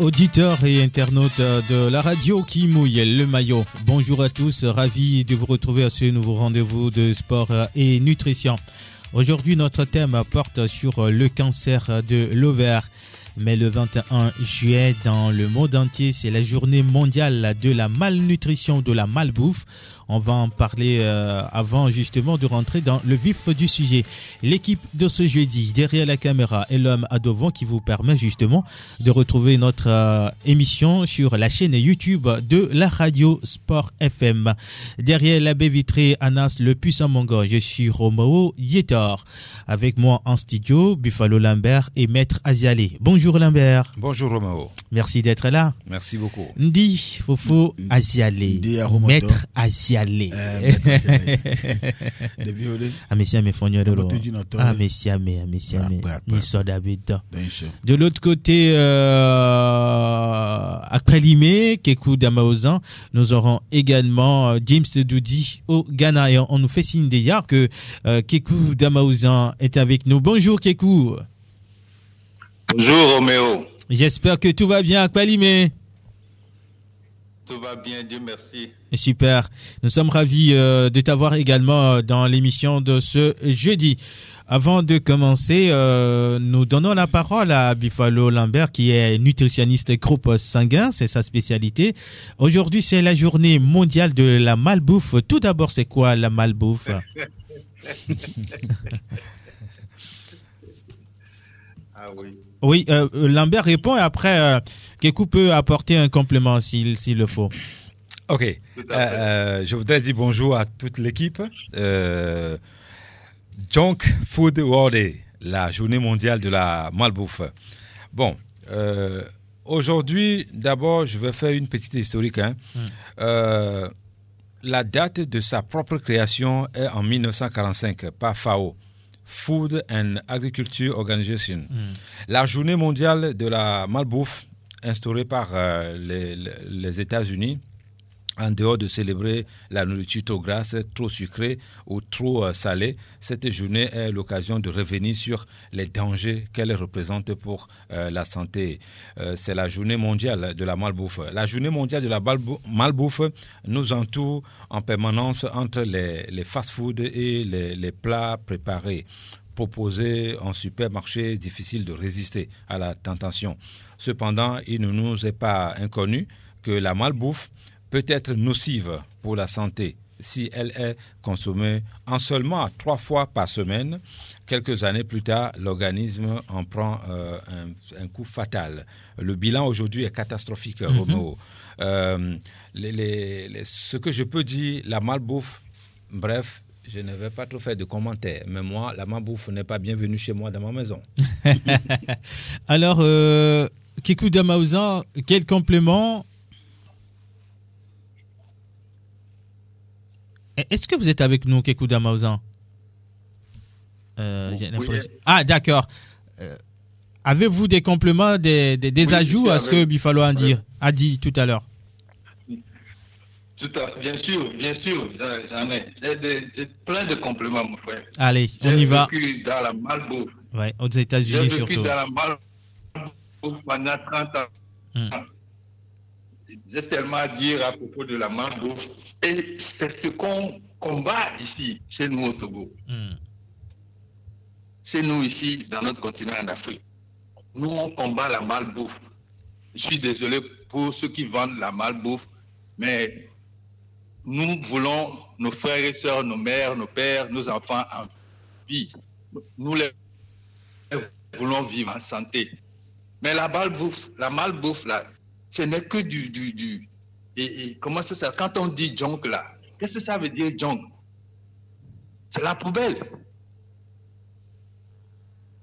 Auditeurs et internautes de la radio qui mouille le maillot, bonjour à tous, ravi de vous retrouver à ce nouveau rendez-vous de sport et nutrition. Aujourd'hui, notre thème porte sur le cancer de l'ovaire. Mais le 21 juillet, dans le monde entier, c'est la journée mondiale de la malnutrition, de la malbouffe. On va en parler avant justement de rentrer dans le vif du sujet. L'équipe de ce jeudi, derrière la caméra, est l'homme à devant qui vous permet justement de retrouver notre émission sur la chaîne YouTube de la radio Sport FM. Derrière la baie vitrée, Anas le puissant Mongo, je suis Romeo Yetor. Avec moi en studio, Buffalo Lambert et Maître Azialé. Bonjour Lambert. Bonjour Romeo. Merci d'être là. Merci beaucoup. Ndi Fofo Azialé. Maître Azialé. Ah monsieur me fonyo de l'eau. Ah monsieur me ni soda bita. De l'autre côté à Kalimé, Kekou Damaozan, nous aurons également James Doudi au Ghana et on nous fait signe déjà que Kekou Damaozan est avec nous. Bonjour Kekou. Bonjour Roméo. J'espère que tout va bien à Kalimé. Tout va bien, Dieu merci. Super. Nous sommes ravis de t'avoir également dans l'émission de ce jeudi. Avant de commencer, nous donnons la parole à Buffalo Lambert qui est nutritionniste groupe sanguin, c'est sa spécialité. Aujourd'hui, c'est la journée mondiale de la malbouffe. Tout d'abord, c'est quoi la malbouffe? Ah oui. Oui, Lambert répond et après, Kekou peut apporter un complément s'il le faut. Ok, je voudrais dire bonjour à toute l'équipe. Junk Food World Day, la journée mondiale de la malbouffe. Bon, aujourd'hui, d'abord, je vais faire une petite historique. La date de sa propre création est en 1945 par FAO. Food and Agriculture Organization. La journée mondiale de la malbouffe, instaurée par les États-Unis, en dehors de célébrer la nourriture trop grasse, trop sucrée ou trop salée, cette journée est l'occasion de revenir sur les dangers qu'elle représente pour la santé. C'est la journée mondiale de la malbouffe. La journée mondiale de la malbouffe nous entoure en permanence entre les fast-foods et les plats préparés proposés en supermarché, difficile de résister à la tentation. Cependant, il ne nous est pas inconnu que la malbouffe peut être nocive pour la santé si elle est consommée en seulement 3 fois par semaine. Quelques années plus tard, l'organisme en prend un coup fatal. Le bilan aujourd'hui est catastrophique, Romeo. Ce que je peux dire, la malbouffe, bref, je ne vais pas trop faire de commentaires, mais moi, la malbouffe n'est pas bienvenue chez moi dans ma maison. Alors, Kekou Damaozan, quel complément? Est-ce que vous êtes avec nous, Kekou Damaozan? Oui. Ah, d'accord. Avez-vous des compléments, des ajouts à ce que Buffalo a dit tout à l'heure? Bien sûr, j'en ai. J'ai plein de compléments, mon frère. Allez, on y va. J'ai vécu dans la malbouffe. Ouais, aux États-Unis surtout. J'ai vécu dans la malbouffe pendant 30 ans. J'ai tellement à dire à propos de la malbouffe. Et c'est ce qu'on combat ici, chez nous au Togo. Chez nous ici, dans notre continent en Afrique. Nous, on combat la malbouffe. Je suis désolé pour ceux qui vendent la malbouffe, mais nous voulons nos frères et sœurs, nos mères, nos pères, nos enfants en vie. Nous les voulons vivre en santé. Mais la malbouffe là, ce n'est que du comment c'est ça? Quand on dit junk là, qu'est-ce que ça veut dire junk? C'est la poubelle.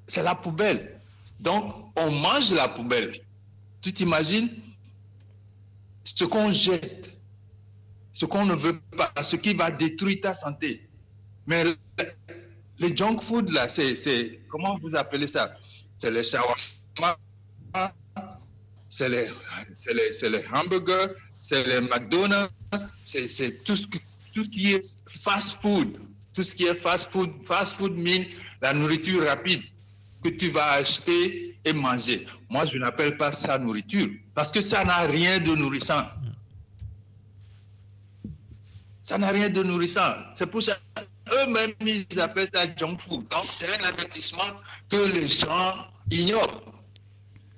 C'est la poubelle. Donc, on mange la poubelle. Tu t'imagines ce qu'on jette, ce qu'on ne veut pas, ce qui va détruire ta santé. Mais les junk food là, c'est comment vous appelez ça? C'est les shawarma, c'est les hamburgers, c'est les McDonald's, c'est tout ce qui est fast food. Tout ce qui est fast food mean la nourriture rapide. que tu vas acheter et manger. Moi, je n'appelle pas ça nourriture, parce que ça n'a rien de nourrissant. Ça n'a rien de nourrissant. C'est pour ça eux-mêmes, ils appellent ça junk food. Donc, c'est un avertissement que les gens ignorent.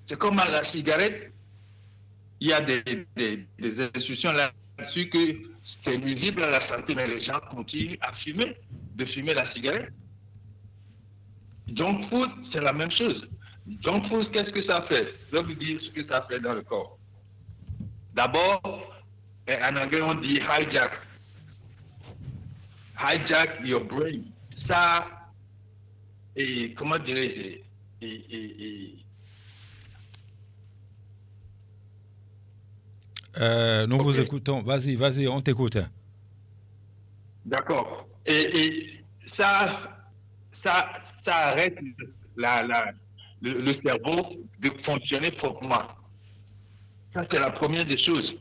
C'est comme à la cigarette. Il y a des instructions là-dessus que c'est nuisible à la santé, mais les gens continuent à fumer, de fumer la cigarette. Junk food, c'est la même chose. Junk food, qu'est-ce que ça fait? Je vais vous dire ce que ça fait dans le corps. D'abord, en anglais, on dit hijack. Hijack your brain. Ça, et comment dirais-je, nous vous écoutons. Vas-y, on t'écoute. D'accord. Et ça arrête le cerveau de fonctionner fortement. Ça, c'est la première des choses.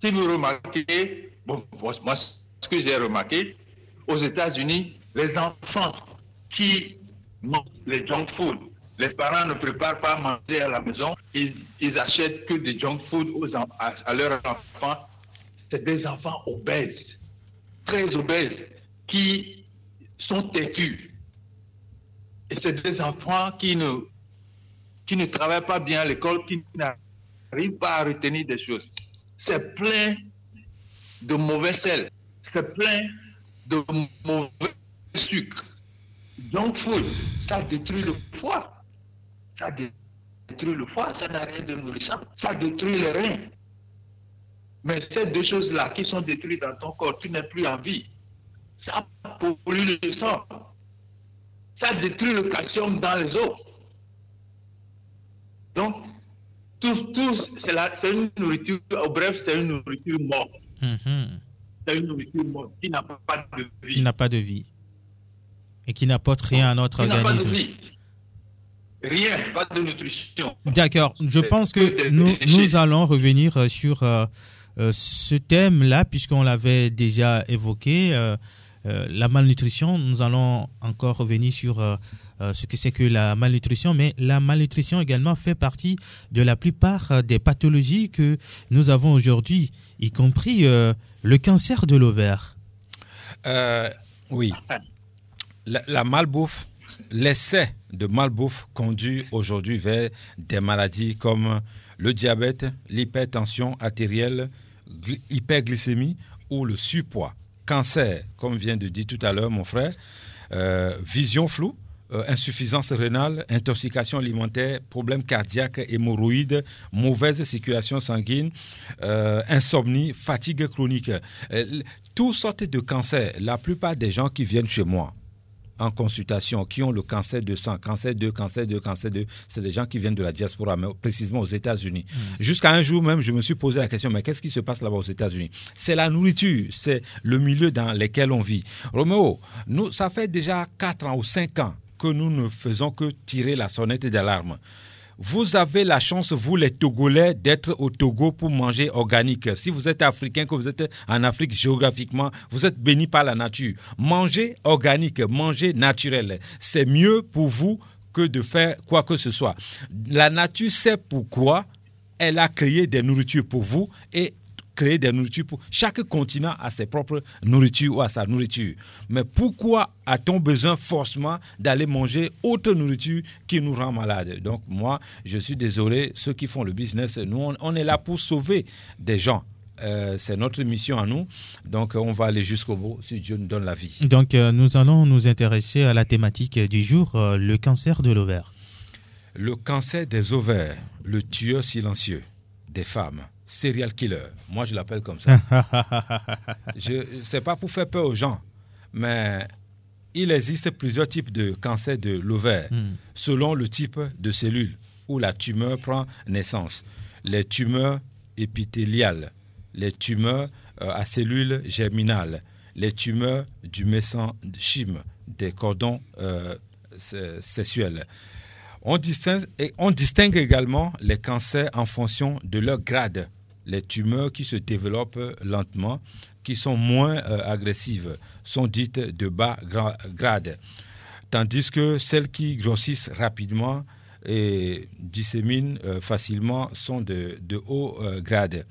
Si vous remarquez, bon, moi, ce que j'ai remarqué, aux États-Unis, les enfants qui mangent les junk food, les parents ne préparent pas à manger à la maison, ils achètent que des junk food à leurs enfants. C'est des enfants obèses, très obèses, qui sont têtus. Et c'est des enfants qui ne travaillent pas bien à l'école, qui n'arrivent pas à retenir des choses. C'est plein de mauvais sel, c'est plein de mauvais sucre. Junk food, ça détruit le foie. Ça détruit le foie, ça n'a rien de nourrissant. Ça détruit les reins. Mais ces deux choses-là qui sont détruites dans ton corps, tu n'es plus en vie. Ça pollue le sang. Ça détruit le calcium dans les os. Donc, c'est une nourriture, au bref, c'est une nourriture morte. C'est une nourriture morte qui n'a pas de vie. Qui n'a pas de vie. Et qui n'apporte rien à notre organisme. N'a pas de vie. Rien, pas de nutrition. D'accord. Je pense que nous allons revenir sur ce thème-là, puisqu'on l'avait déjà évoqué. La malnutrition, nous allons encore revenir sur ce que c'est que la malnutrition, mais la malnutrition également fait partie de la plupart des pathologies que nous avons aujourd'hui, y compris le cancer de l'ovaire. Oui. La malbouffe, l'essai de malbouffe conduit aujourd'hui vers des maladies comme le diabète, l'hypertension artérielle, hyperglycémie ou le surpoids. Cancer, comme vient de dire tout à l'heure mon frère, vision floue, insuffisance rénale, intoxication alimentaire, problèmes cardiaques, hémorroïdes, mauvaise circulation sanguine, insomnie, fatigue chronique. Toutes sortes de cancers. La plupart des gens qui viennent chez moi en consultation, qui ont le cancer de sang, cancer 2, c'est des gens qui viennent de la diaspora, mais précisément aux États-Unis. Jusqu'à un jour même, je me suis posé la question, mais qu'est-ce qui se passe là-bas aux États-Unis? C'est la nourriture, c'est le milieu dans lequel on vit. Roméo, ça fait déjà 4 ans ou 5 ans que nous ne faisons que tirer la sonnette d'alarme. Vous avez la chance, vous les Togolais, d'être au Togo pour manger organique. Si vous êtes africain, que vous êtes en Afrique géographiquement, vous êtes béni par la nature. Mangez organique, mangez naturel. C'est mieux pour vous que de faire quoi que ce soit. La nature sait pourquoi elle a créé des nourritures pour vous et créer des nourritures pour... Chaque continent a ses propres nourritures ou a sa nourriture. Mais pourquoi a-t-on besoin forcément d'aller manger autre nourriture qui nous rend malades? Donc moi, je suis désolé, ceux qui font le business, nous, on est là pour sauver des gens. C'est notre mission à nous. Donc on va aller jusqu'au bout si Dieu nous donne la vie. Donc nous allons nous intéresser à la thématique du jour, le cancer de l'ovaire. Le cancer des ovaires, le tueur silencieux des femmes. Serial killer, moi je l'appelle comme ça. C'est pas pour faire peur aux gens, mais il existe plusieurs types de cancer de l'ovaire selon le type de cellule où la tumeur prend naissance. Les tumeurs épithéliales, les tumeurs à cellules germinales, les tumeurs du mésenchyme, des cordons sexuels. On distingue également les cancers en fonction de leur grade. Les tumeurs qui se développent lentement, qui sont moins agressives, sont dites de bas grade. tandis que celles qui grossissent rapidement et disséminent facilement sont de haut grade.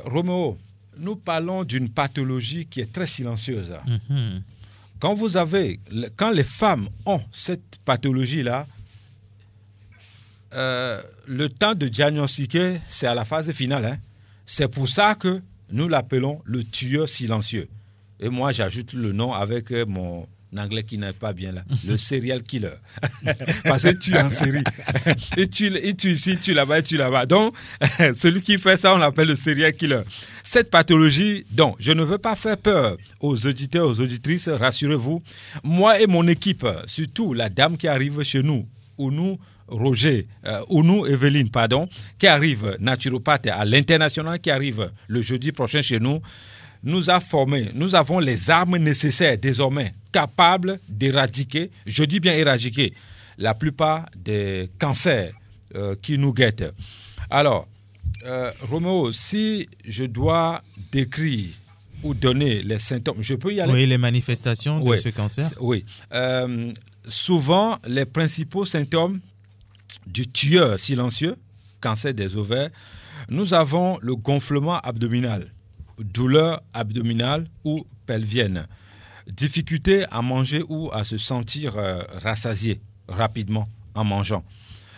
Roméo, nous parlons d'une pathologie qui est très silencieuse. Mhm. Quand les femmes ont cette pathologie-là, le temps de diagnostiquer, c'est à la phase finale. Hein. C'est pour ça que nous l'appelons le tueur silencieux. Et moi, j'ajoute le nom avec mon anglais qui n'est pas bien là, le serial killer. Parce que tu es en série. Et tu ici, tu là-bas, et tu là-bas. Donc, celui qui fait ça, on l'appelle le serial killer. Cette pathologie, donc, je ne veux pas faire peur aux auditeurs, aux auditrices, rassurez-vous. Moi et mon équipe, surtout la dame qui arrive chez nous, ou nous, Evelyne, qui arrive naturopathe à l'international, qui arrive le jeudi prochain chez nous, nous a formés. Nous avons les armes nécessaires désormais, capables d'éradiquer, je dis bien éradiquer, la plupart des cancers qui nous guettent. Alors, Roméo, si je dois décrire ou donner les symptômes, je peux y aller? Oui, les manifestations de ce cancer. Oui. Souvent, les principaux symptômes du tueur silencieux, cancer des ovaires, nous avons le gonflement abdominal, douleur abdominale ou pelvienne, difficulté à manger ou à se sentir rassasié rapidement en mangeant,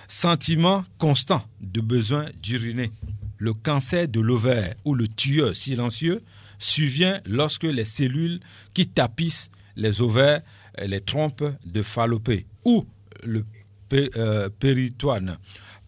sentiment constant de besoin d'uriner. Le cancer de l'ovaire ou le tueur silencieux survient lorsque les cellules qui tapissent les ovaires les trompes de Fallope ou le péritoine,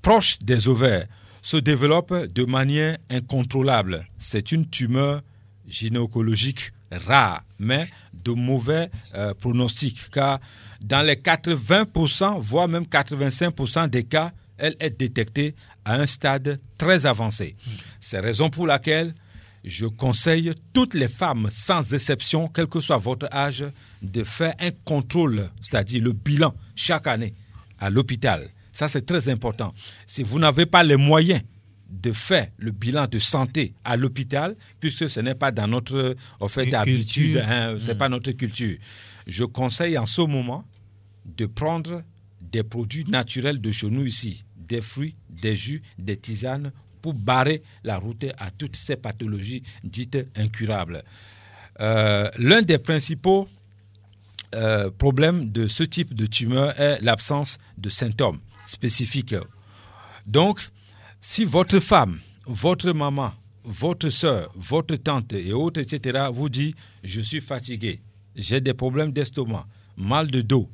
proche des ovaires, se développe de manière incontrôlable. C'est une tumeur gynécologique rare, mais de mauvais pronostic, car dans les 80%, voire même 85% des cas, elle est détectée à un stade très avancé. C'est la raison pour laquelle je conseille toutes les femmes, sans exception, quel que soit votre âge, de faire un contrôle, c'est-à-dire le bilan, chaque année à l'hôpital. Ça, c'est très important. Si vous n'avez pas les moyens de faire le bilan de santé à l'hôpital, puisque ce n'est pas dans notre habitude, hein, ce n'est pas notre culture, je conseille en ce moment de prendre des produits naturels de chez nous ici, des fruits, des jus, des tisanes, pour barrer la route à toutes ces pathologies dites incurables. L'un des principaux problèmes de ce type de tumeur est l'absence de symptômes spécifiques. Donc, si votre femme, votre maman, votre soeur, votre tante et autres, etc., vous dit « je suis fatigué, j'ai des problèmes d'estomac, mal de dos,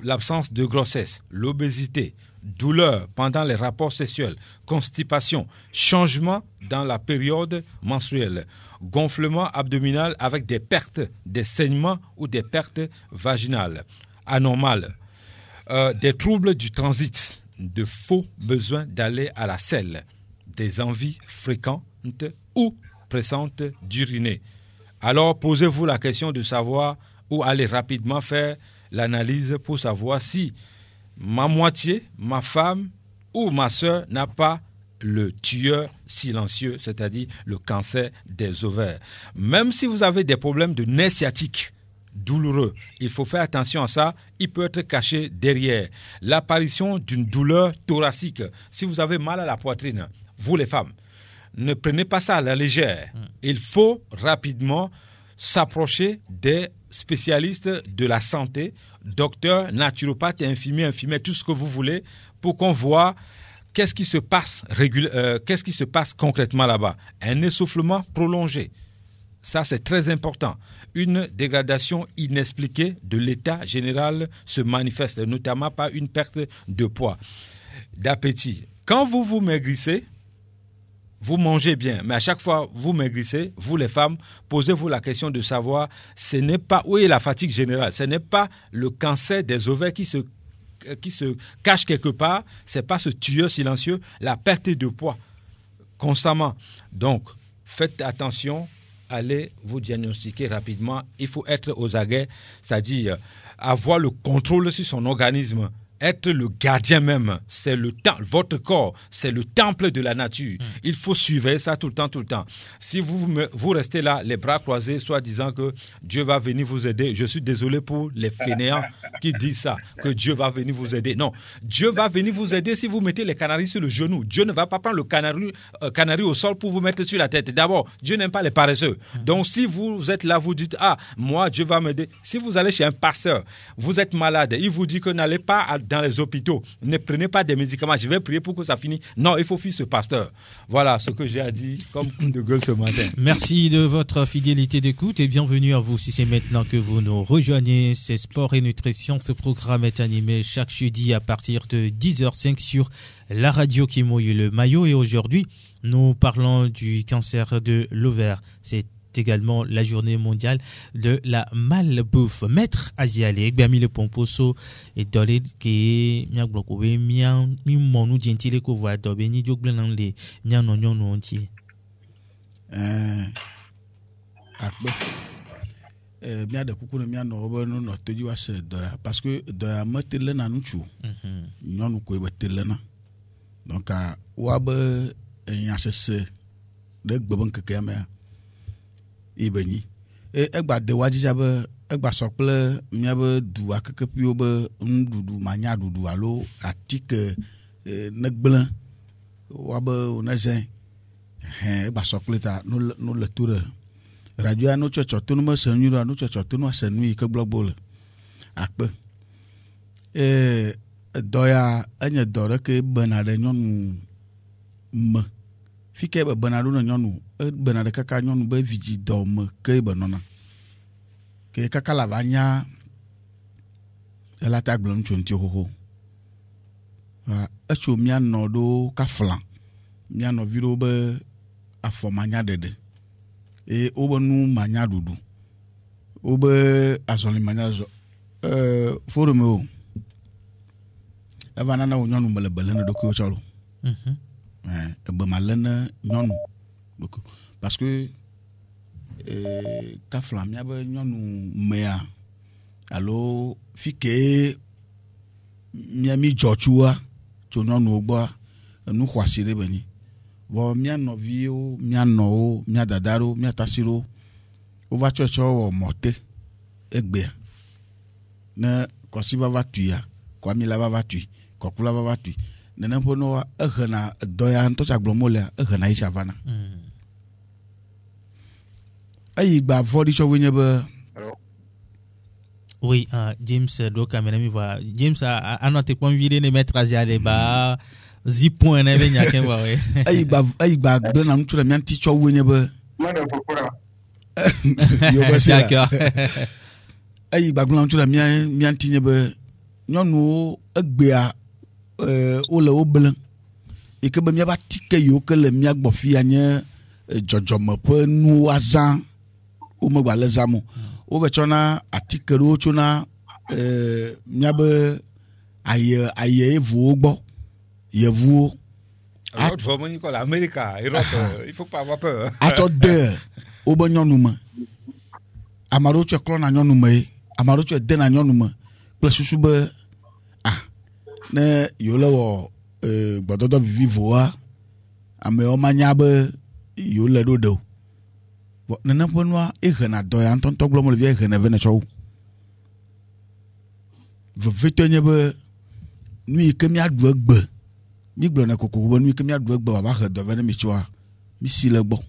l'absence de grossesse, l'obésité, douleur pendant les rapports sexuels, constipation, changement dans la période menstruelle, gonflement abdominal avec des pertes, des saignements ou des pertes vaginales anormales, des troubles du transit, de faux besoins d'aller à la selle, des envies fréquentes ou pressantes d'uriner. Alors posez-vous la question de savoir ou allez rapidement faire l'analyse pour savoir si ma moitié, ma femme ou ma soeur n'a pas le tueur silencieux, c'est-à-dire le cancer des ovaires. Même si vous avez des problèmes de nerfs sciatiques douloureux, il faut faire attention à ça, il peut être caché derrière. L'apparition d'une douleur thoracique, si vous avez mal à la poitrine, vous les femmes, ne prenez pas ça à la légère. Il faut rapidement s'approcher des spécialistes de la santé, docteurs, naturopathes, infirmiers, tout ce que vous voulez, pour qu'on voit qu'est-ce qui se passe concrètement là-bas. Un essoufflement prolongé, ça c'est très important. Une dégradation inexpliquée de l'état général se manifeste, notamment par une perte de poids, d'appétit. Quand vous maigrissez, vous mangez bien, mais à chaque fois vous maigrissez, vous les femmes, posez-vous la question de savoir, ce n'est pas, où est la fatigue générale, ce n'est pas le cancer des ovaires qui se cache quelque part, ce n'est pas ce tueur silencieux, la perte de poids constamment. Donc, faites attention, allez vous diagnostiquer rapidement, il faut être aux aguets, c'est-à-dire avoir le contrôle sur son organisme être le gardien même. C'est le temple, votre corps, c'est le temple de la nature. Il faut suivre ça tout le temps. Si vous restez là, les bras croisés, soit disant que Dieu va venir vous aider, je suis désolé pour les fainéants qui disent ça, que Dieu va venir vous aider. Non, Dieu va venir vous aider si vous mettez les canaris sur le genou. Dieu ne va pas prendre le canari au sol pour vous mettre sur la tête. D'abord, Dieu n'aime pas les paresseux. Donc, si vous êtes là, vous dites, moi, Dieu va m'aider. Si vous allez chez un pasteur, vous êtes malade, il vous dit que n'allez pas dans les hôpitaux, ne prenez pas des médicaments, je vais prier pour que ça finisse. Non, il faut fuir ce pasteur. Voilà ce que j'ai à dire comme coup de gueule ce matin. Merci de votre fidélité d'écoute et bienvenue à vous. Si c'est maintenant que vous nous rejoignez, c'est Sport et Nutrition. Ce programme est animé chaque jeudi à partir de 10h05 sur la radio qui mouille le maillot. Et aujourd'hui, nous parlons du cancer de l'ovaire. C'est également la journée mondiale de la malbouffe. Maître Aziale, Biami le Pomposo et Dolé qui est bloqué, mian monu gentile ko voit dobeni jogble nan le mian nonyon no onti. Akbe. Mian de kuku mian no obo no toji wa se do parce que do matele na nuchu. Nyonu ko be tele na. Donc wa be en asese de gbon keke me ibeni egba de wajija be egba sokple miabe du akeke pio be ndudu manya dudu alo atike negblen wabe onezen egba sokple ta no le tour radio no chocho to no me senu no chocho to no senu ke blogbo le akpe doya enye dore ke benade nyonu me fike be benado no nyonu benade kaka nyonu be viji dom ke be nona ke kaka la vanya ela ta gblon chonti hoho echo mia no do ka flan mia no viro be afomanya dede obonu manya dudu obe azoli manya zo forumeo evana na nyonu melebele no do ko chalo be malene nyonu parce que ka flamia be nyonu mea alo fike miami jochua to nyonu ogba nu kwasire beni bo mia no vio mia no mia dadaro mia tasiro o va chocho o mote egbe na kosiba va tuya kwa mi la va tu ko kula va tu nene pono ehena doya nto chaglomole ehena ishavana ayi gba vodi cho wenye be. Oui, James do kamera mi va James a noté point vidéo ne mettre Aziale ba zipon na be nyake ba we ayi gba do na mtu na mianti cho wenye be yo ba se d'accord ayi gba glo mtu na mianti nye be nyonu egbea ole oblen et que be mia ba tike yo ke le mia gbofia nye jojome pe nu azan o mo gba le zamo o be chona atike ro chona mia be aye evu ogbo yevu L'autre vraiment Nicolas America, il faut pas avoir peur. Atode o be nyonu me amaro che klo na nyonu me amaro che de na nyonu me plus susu be ne yo le wo gbododo vivoa ame o manya be yo le dodo bo nene ponwa ehena doya ntonto gbomo le vie ehena vene chow vetenye be mi ke mi adu egbe mi gbo na kokoko bo mi ke mi adu egbe baba he do vene mi choa mi si le gbo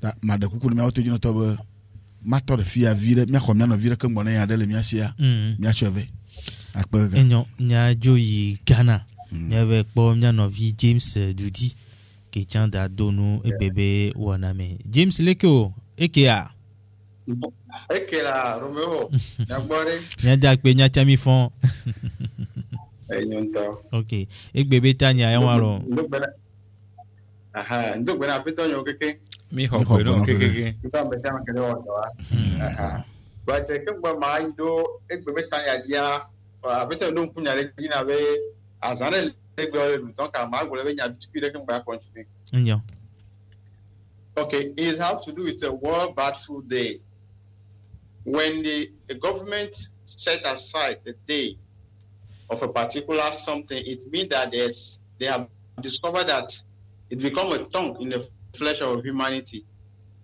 ta ma de kokoko mi auto jino to be ma to de fia vire mi akomia no vire ke mbona ya de le mi asia mi achove akpe enyo nya joyi Ghana nya ve kpo nya no vi James Dudi ke chanda donu e bebe waname James Leko ekea Romeo nya gbore nya da pe nya chami fon enyonto okay e bebe tanya ya waro ndogbe na pito nyo keke mi ho no keke tutambe chama kele watu ba che ke gba ma ido e bebe tanya dia abete no mpunya le dina be azane le gbe ole donc ka ma gole be nya tupi le ke gba continue nyo. Okay, it has to do with the World Battery Day. when the government set aside the day of a particular something, it means that they have discovered that it becomes a thorn in the flesh of humanity.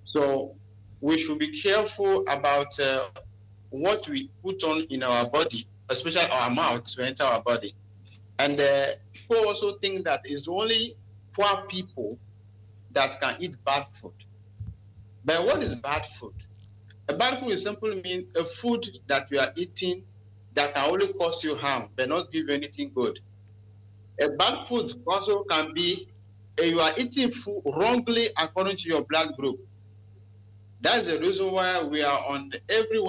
So we should be careful about what we put on in our body, especially our mouth, to enter our body. And people also think that it's only poor people that can eat bad food. But what is bad food? A bad food is simply mean a food that you are eating that can only cause you harm, but not give you anything good. A bad food also can be you are eating food wrongly according to your blood group. That's the reason why we are on every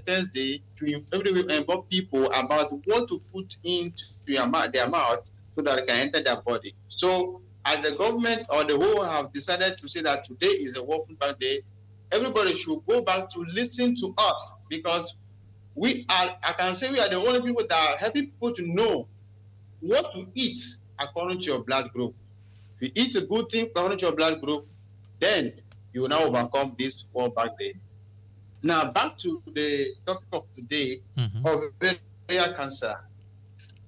Thursday to involve people about what to put into their mouth so that it can enter their body. So as the government or the whole have decided to say that today is a World Food Bank Day, everybody should go back to listen to us, because I can say we are the only people that are helping people to know what to eat according to your blood group. If you eat a good thing according to your blood group, then you will now overcome this World Bank Day. Now back to the topic of today, ovarian cancer.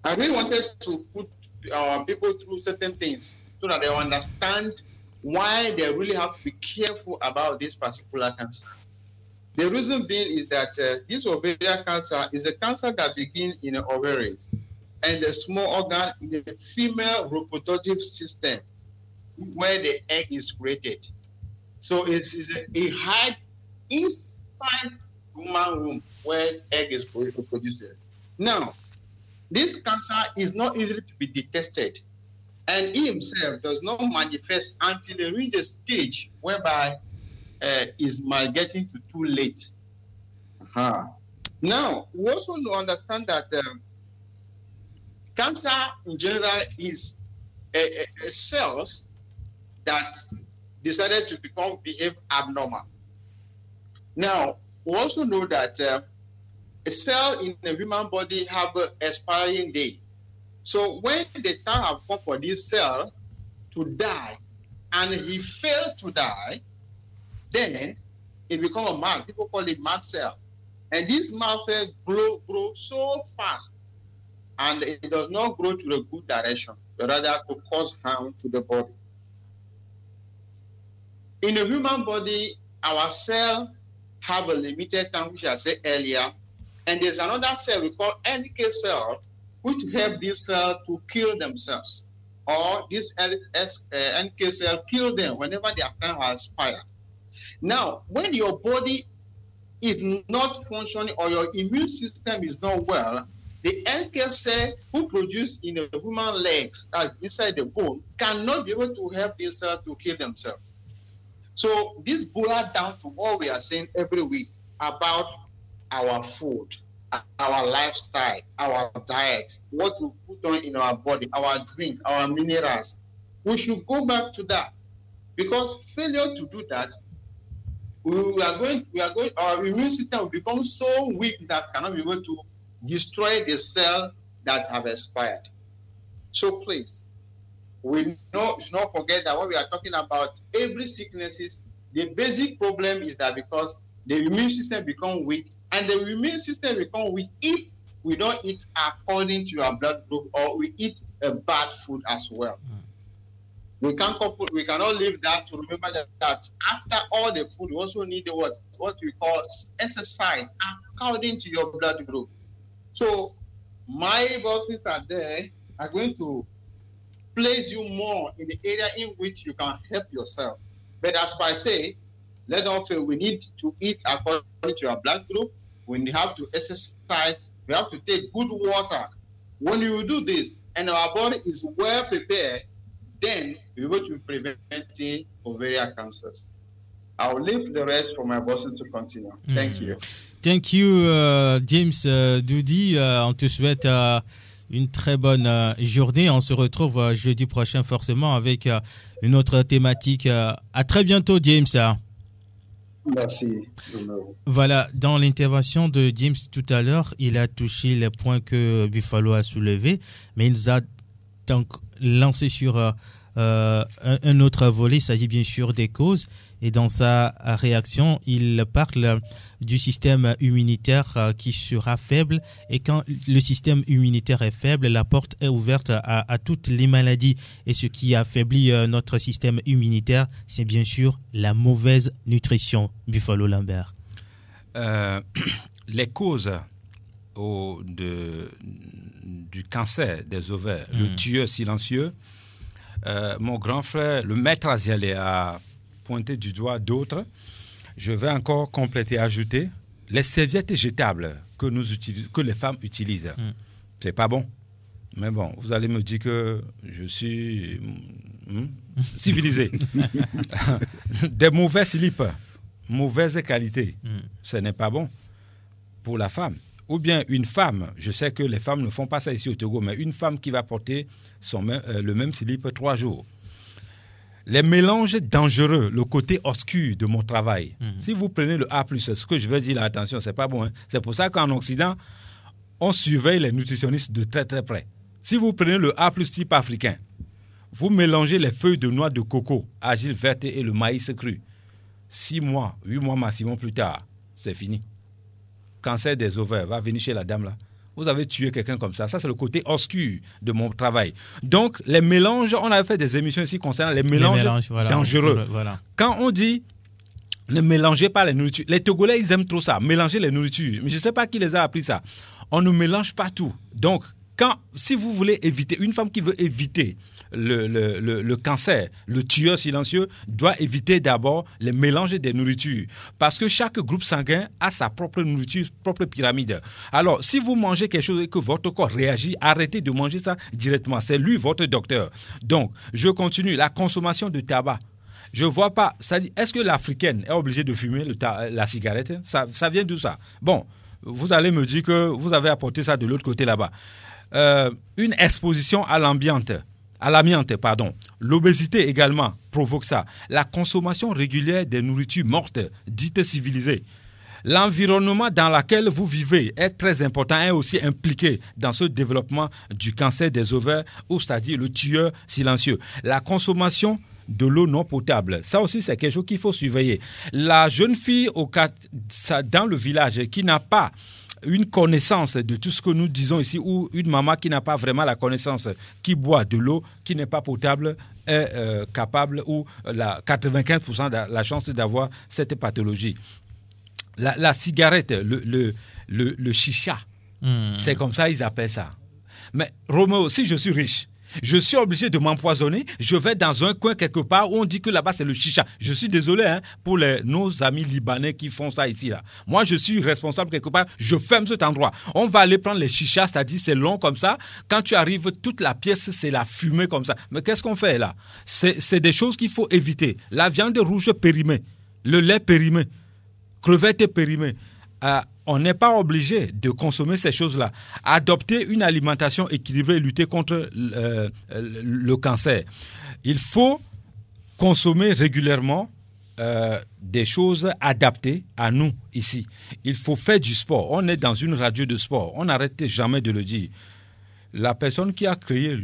I really wanted to put our people through certain things so that they understand why they really have to be careful about this particular cancer. The reason being is that this ovarian cancer is a cancer that begins in the ovaries and the small organ in the female reproductive system where the egg is created. So it is a hide inside human womb where egg is produced. Now, this cancer is not easily to be detected, and he himself does not manifest until it reaches a stage whereby is getting to too late. Now, we also understand that cancer in general is a cells that decided to behave abnormal. Now, we also know that a cell in the human body have an expiring date. So when the time has come for this cell to die, and he failed to die, then it becomes a mad. People call it mad cell. And this mad cell grow so fast, and it does not grow to the good direction, but rather to cause harm to the body. In the human body, our cell have a limited time, which I said earlier, and there's another cell we call NK cell, which help this cell to kill themselves, or this NK cell kill them whenever their time has expired. Now, when your body is not functioning or your immune system is not well, the NK cell who produce in the human legs, that's inside the bone, cannot be able to help this cell to kill themselves. So this boils down to what we are saying every week about our food, our lifestyle, our diet, what we put on in our body, our drink, our minerals. We should go back to that, because failure to do that, our immune system will become so weak that cannot be able to destroy the cell that have expired. So please, we should not forget that when we are talking about every sicknesses, the basic problem is that because the immune system become weak, and the immune system become weak if we don't eat according to our blood group, or we eat a bad food as well. We cannot leave that to remember that after all the food, we also need what we call exercise according to your blood group. So my bosses are going to place you more in the area in which you can help yourself. But as I say, let us fail. We need to eat according to our blood group. We have to exercise. We have to take good water. When you do this and our body is well prepared, then we're able to prevent ovarian cancers. I'll leave the rest for my bosses to continue. Thank you. Thank you, James Doudi. On te souhaite une très bonne journée. On se retrouve jeudi prochain forcément avec une autre thématique. À très bientôt, James. Merci. Voilà, dans l'intervention de James tout à l'heure, il a touché les points que Buffalo a soulevés, mais il nous a donc lancé sur un autre volet, il s'agit bien sûr des causes. Et dans sa réaction, il parle du système immunitaire qui sera faible. Et quand le système immunitaire est faible, la porte est ouverte à toutes les maladies. Et ce qui affaiblit notre système immunitaire, c'est bien sûr la mauvaise nutrition. Buffalo Lambert. Les causes du cancer des ovaires, le tueur silencieux, mon grand frère, le maître Azialé, a pointé du doigt d'autres. Je vais encore compléter, ajouter les serviettes jetables que les femmes utilisent. C'est pas bon. Mais bon, vous allez me dire que je suis civilisé. Des mauvais slips, mauvaise qualité, ce n'est pas bon pour la femme. Ou bien une femme, je sais que les femmes ne font pas ça ici au Togo, mais une femme qui va porter le même slip 3 jours. Les mélanges dangereux, le côté obscur de mon travail. Si vous prenez le A+, ce que je veux dire là, attention, c'est pas bon. Hein. C'est pour ça qu'en Occident, on surveille les nutritionnistes de très très près. Si vous prenez le A+ type africain, vous mélangez les feuilles de noix de coco, argile verte et le maïs cru. 6 mois, 8 mois maximum plus tard, c'est fini. Cancer des ovaires, va venir chez la dame là. Vous avez tué quelqu'un comme ça. Ça, c'est le côté obscur de mon travail. Donc, les mélanges, on avait fait des émissions ici concernant les mélanges dangereux. Voilà. Quand on dit ne mélangez pas les nourritures, les Togolais, ils aiment trop ça, mélanger les nourritures. Mais je ne sais pas qui les a appris ça. On ne mélange pas tout. Donc, si vous voulez éviter, une femme qui veut éviter le cancer, le tueur silencieux, doit éviter d'abord les mélanges des nourritures. Parce que chaque groupe sanguin a sa propre nourriture, propre pyramide. Alors, si vous mangez quelque chose et que votre corps réagit, arrêtez de manger ça directement. C'est lui, votre docteur. Donc, je continue. La consommation de tabac. Je ne vois pas. Est-ce que l'Africaine est obligée de fumer la cigarette? Ça vient d'où ça? Bon, vous allez me dire que vous avez apporté ça de l'autre côté là-bas. Une exposition à l'amiante, l'obésité également provoque ça. La consommation régulière des nourritures mortes, dites civilisées. L'environnement dans lequel vous vivez est très important, est aussi impliqué dans ce développement du cancer des ovaires, ou c'est-à-dire le tueur silencieux. La consommation de l'eau non potable, ça aussi c'est quelque chose qu'il faut surveiller. La jeune fille dans le village qui n'a pas une connaissance de tout ce que nous disons ici, ou une maman qui n'a pas vraiment la connaissance, qui boit de l'eau qui n'est pas potable, est capable, ou 95% de la chance d'avoir cette pathologie. La cigarette, le chicha, c'est comme ça ils appellent ça. Mais Roméo, si je suis riche, je suis obligé de m'empoisonner, je vais dans un coin quelque part où on dit que là-bas c'est le chicha. Je suis désolé pour nos amis libanais qui font ça ici. Là. Moi je suis responsable quelque part, je ferme cet endroit. On va aller prendre les chichas, c'est-à-dire c'est long comme ça. Quand tu arrives, toute la pièce c'est la fumée comme ça. Mais qu'est-ce qu'on fait là? C'est des choses qu'il faut éviter. La viande rouge périmée, le lait périmé, crevettes périmées. On n'est pas obligé de consommer ces choses-là. Adopter une alimentation équilibrée et lutter contre le cancer. Il faut consommer régulièrement des choses adaptées à nous ici. Il faut faire du sport. On est dans une radio de sport. On n'arrête jamais de le dire. La personne qui a créé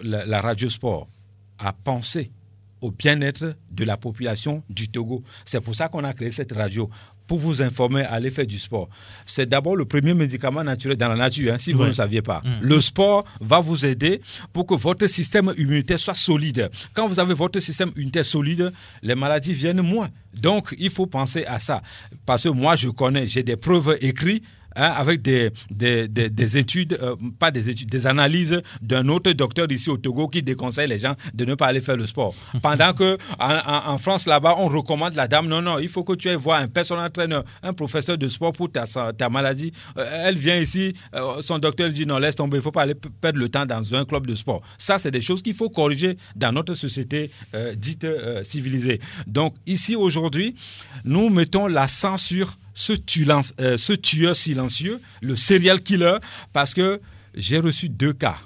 la radio sport a pensé au bien-être de la population du Togo. C'est pour ça qu'on a créé cette radio. Pour vous informer, allez faire du sport. C'est d'abord le premier médicament naturel dans la nature, si vous ne saviez pas. Le sport va vous aider pour que votre système immunitaire soit solide. Quand vous avez votre système immunitaire solide, les maladies viennent moins. Donc, il faut penser à ça. Parce que moi, je connais, j'ai des preuves écrites, avec des études, pas des études, des analyses d'un autre docteur ici au Togo qui déconseille les gens de ne pas aller faire le sport. Pendant que en France, là-bas, on recommande la dame, non, il faut que tu ailles voir un personal trainer, un professeur de sport pour ta maladie. Elle vient ici, son docteur dit non, laisse tomber, il ne faut pas aller perdre le temps dans un club de sport. Ça, c'est des choses qu'il faut corriger dans notre société dite civilisée. Donc, ici, aujourd'hui, nous mettons l'accent sur ce tueur silencieux, le serial killer, parce que j'ai reçu 2 cas.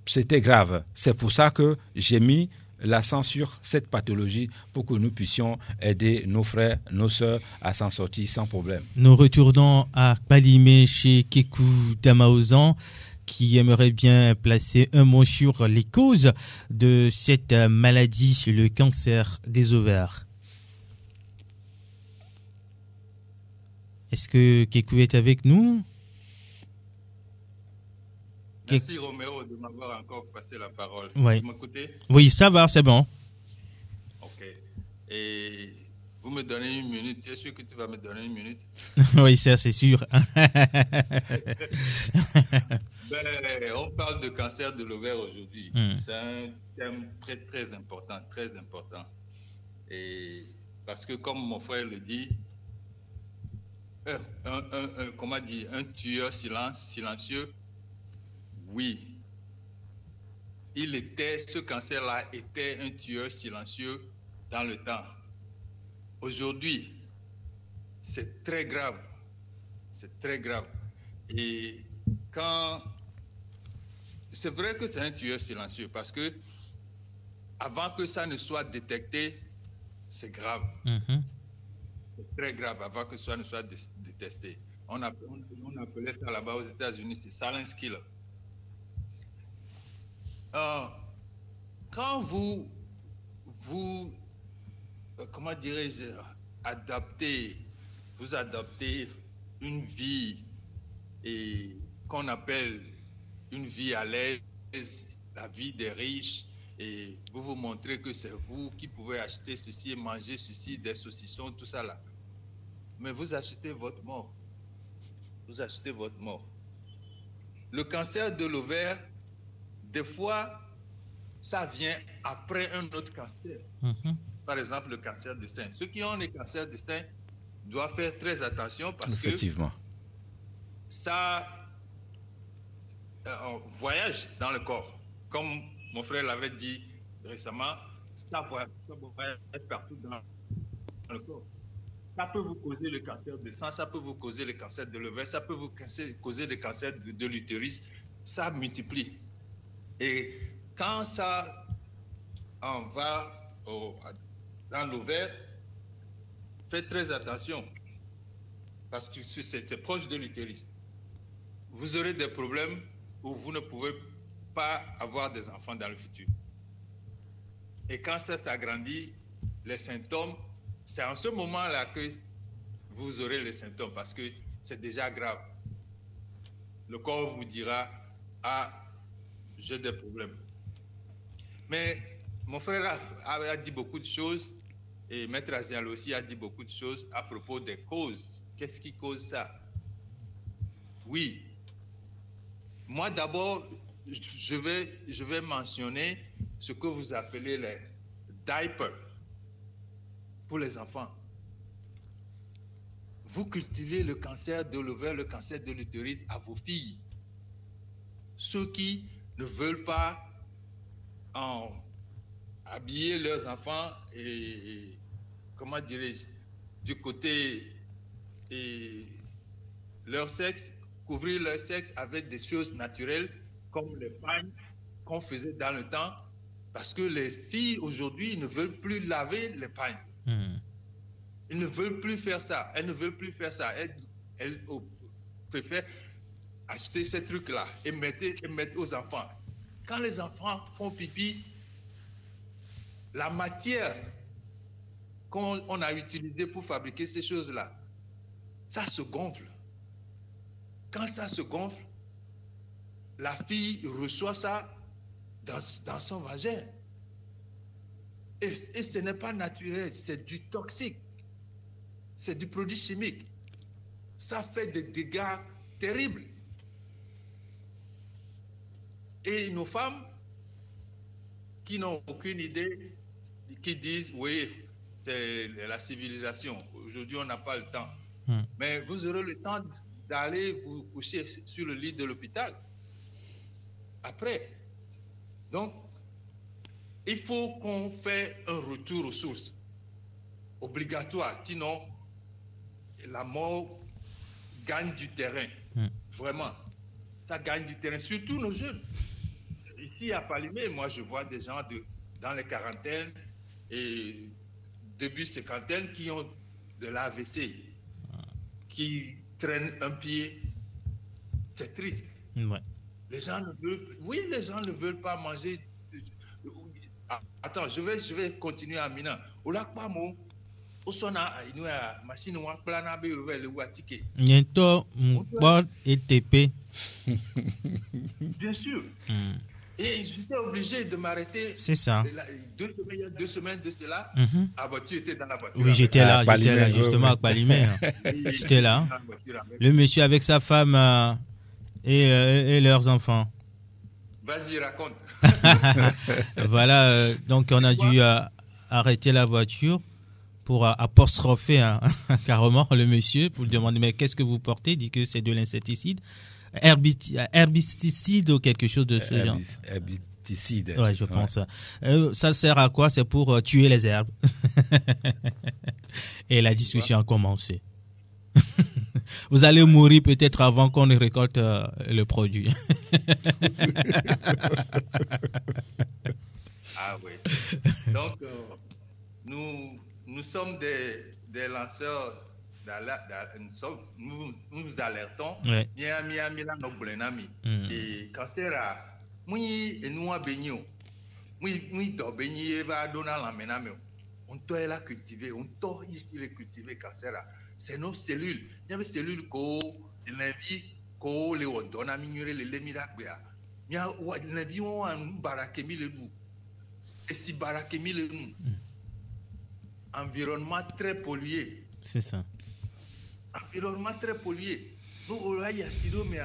C'était grave. C'est pour ça que j'ai mis l'accent sur cette pathologie pour que nous puissions aider nos frères, nos sœurs à s'en sortir sans problème. Nous retournons à Balimé chez Kekou Damaouzan, qui qui aimerait bien placer un mot sur les causes de cette maladie, le cancer des ovaires. Est-ce que Kekou est avec nous? Merci Roméo de m'avoir encore passé la parole. Oui. Vous m'écoutez? Oui, ça va, c'est bon. Ok. Et vous me donnez une minute. Tu es sûr que tu vas me donner une minute? Oui, ça c'est sûr. On parle de cancer de l'ovaire aujourd'hui. C'est un thème très, très important, très important. Et parce que comme mon frère le dit, un tueur silencieux, oui. Ce cancer-là était un tueur silencieux dans le temps. Aujourd'hui, c'est très grave. C'est très grave. Et c'est vrai que c'est un tueur silencieux parce que avant que ça ne soit détecté, c'est grave. C'est très grave avant que ça ne soit détesté. On appelait ça là-bas aux États-Unis, c'est silent killer. Quand vous comment dirais-je, vous adoptez une vie et qu'on appelle une vie à l'aise, la vie des riches, et vous vous montrez que c'est vous qui pouvez acheter ceci et manger ceci, des saucissons, tout ça là. Mais vous achetez votre mort. Vous achetez votre mort. Le cancer de l'ovaire, des fois, ça vient après un autre cancer. Par exemple, le cancer du sein. Ceux qui ont les cancers du sein doivent faire très attention parce que ça voyage dans le corps. Comme mon frère l'avait dit récemment, ça voyage partout dans le corps. Ça peut vous causer le cancer du sang, ça peut vous causer le cancer de l'ovaire, ça peut vous causer le cancer de l'utérus. Ça multiplie. Et quand ça va dans l'ovaire, faites très attention parce que c'est proche de l'utérus. Vous aurez des problèmes où vous ne pouvez pas avoir des enfants dans le futur. Et quand ça s'agrandit, les symptômes, c'est en ce moment-là que vous aurez les symptômes parce que c'est déjà grave. Le corps vous dira, j'ai des problèmes. Mais mon frère a dit beaucoup de choses et Maître Azial aussi a dit beaucoup de choses à propos des causes. Qu'est-ce qui cause ça? Oui. Moi d'abord, je vais mentionner ce que vous appelez les diapers pour les enfants. Vous cultivez le cancer de l'ovaire, le cancer de l'utérus à vos filles. Ceux qui ne veulent pas habiller leurs enfants et comment dirais-je, du côté et leur sexe, couvrir leur sexe avec des choses naturelles comme les pagnes qu'on faisait dans le temps, parce que les filles aujourd'hui ne veulent plus laver les pagnes. Ils ne veulent plus faire ça. Elles ne veulent plus faire ça. Elles préfèrent acheter ces trucs-là et mettre aux enfants. Quand les enfants font pipi, la matière qu'on a utilisée pour fabriquer ces choses-là, ça se gonfle. Quand ça se gonfle, la fille reçoit ça dans son vagin. Et ce n'est pas naturel, c'est du toxique. C'est du produit chimique. Ça fait des dégâts terribles. Et nos femmes qui n'ont aucune idée, qui disent, oui, c'est la civilisation. Aujourd'hui, on n'a pas le temps. Mais vous aurez le temps d'aller vous coucher sur le lit de l'hôpital. Après. Donc, il faut qu'on fasse un retour aux sources. Obligatoire. Sinon, la mort gagne du terrain. Vraiment. Ça gagne du terrain. Surtout nos jeunes. Ici à Palimé, moi je vois des gens dans les quarantaines et début cinquantaine qui ont de l'AVC, qui traînent un pied. C'est triste. Les gens ne veulent pas manger. Attends, je vais continuer à Mina. Au lac Pamo, au sona, il y a une machine ou un plan à le Watike. Niento, Mbor et TP. Bien sûr. Et j'étais obligé de m'arrêter. C'est ça. 2 semaines de cela. Ah, bah, tu étais dans la voiture. Oui, j'étais là, justement, à Palimé. J'étais là. Le monsieur avec sa femme et leurs enfants. Vas-y, raconte. Voilà, donc on a dû arrêter la voiture pour apostropher carrément le monsieur pour lui demander mais qu'est-ce que vous portez? Il dit que c'est de l'insecticide. Herbicide ou quelque chose de ce genre. Herbicide. Ouais, je pense. Ça sert à quoi? C'est pour tuer les herbes. Et la discussion a commencé. Vous allez mourir peut-être avant qu'on ne récolte le produit. Ah oui. Donc, nous sommes des lanceurs. Nous alertons. Ouais. Et cancer a et nous a baigné. On doit la cultiver, on doit les cultiver cancer. C'est nos cellules. Il y a des cellules qui les les odona minuré les miracles. Il y a les vions en barakemi le nous. Et si barakemi le nous. Environnement très pollué. C'est ça. Environnement très pollué. Nous, on a yassiro, mais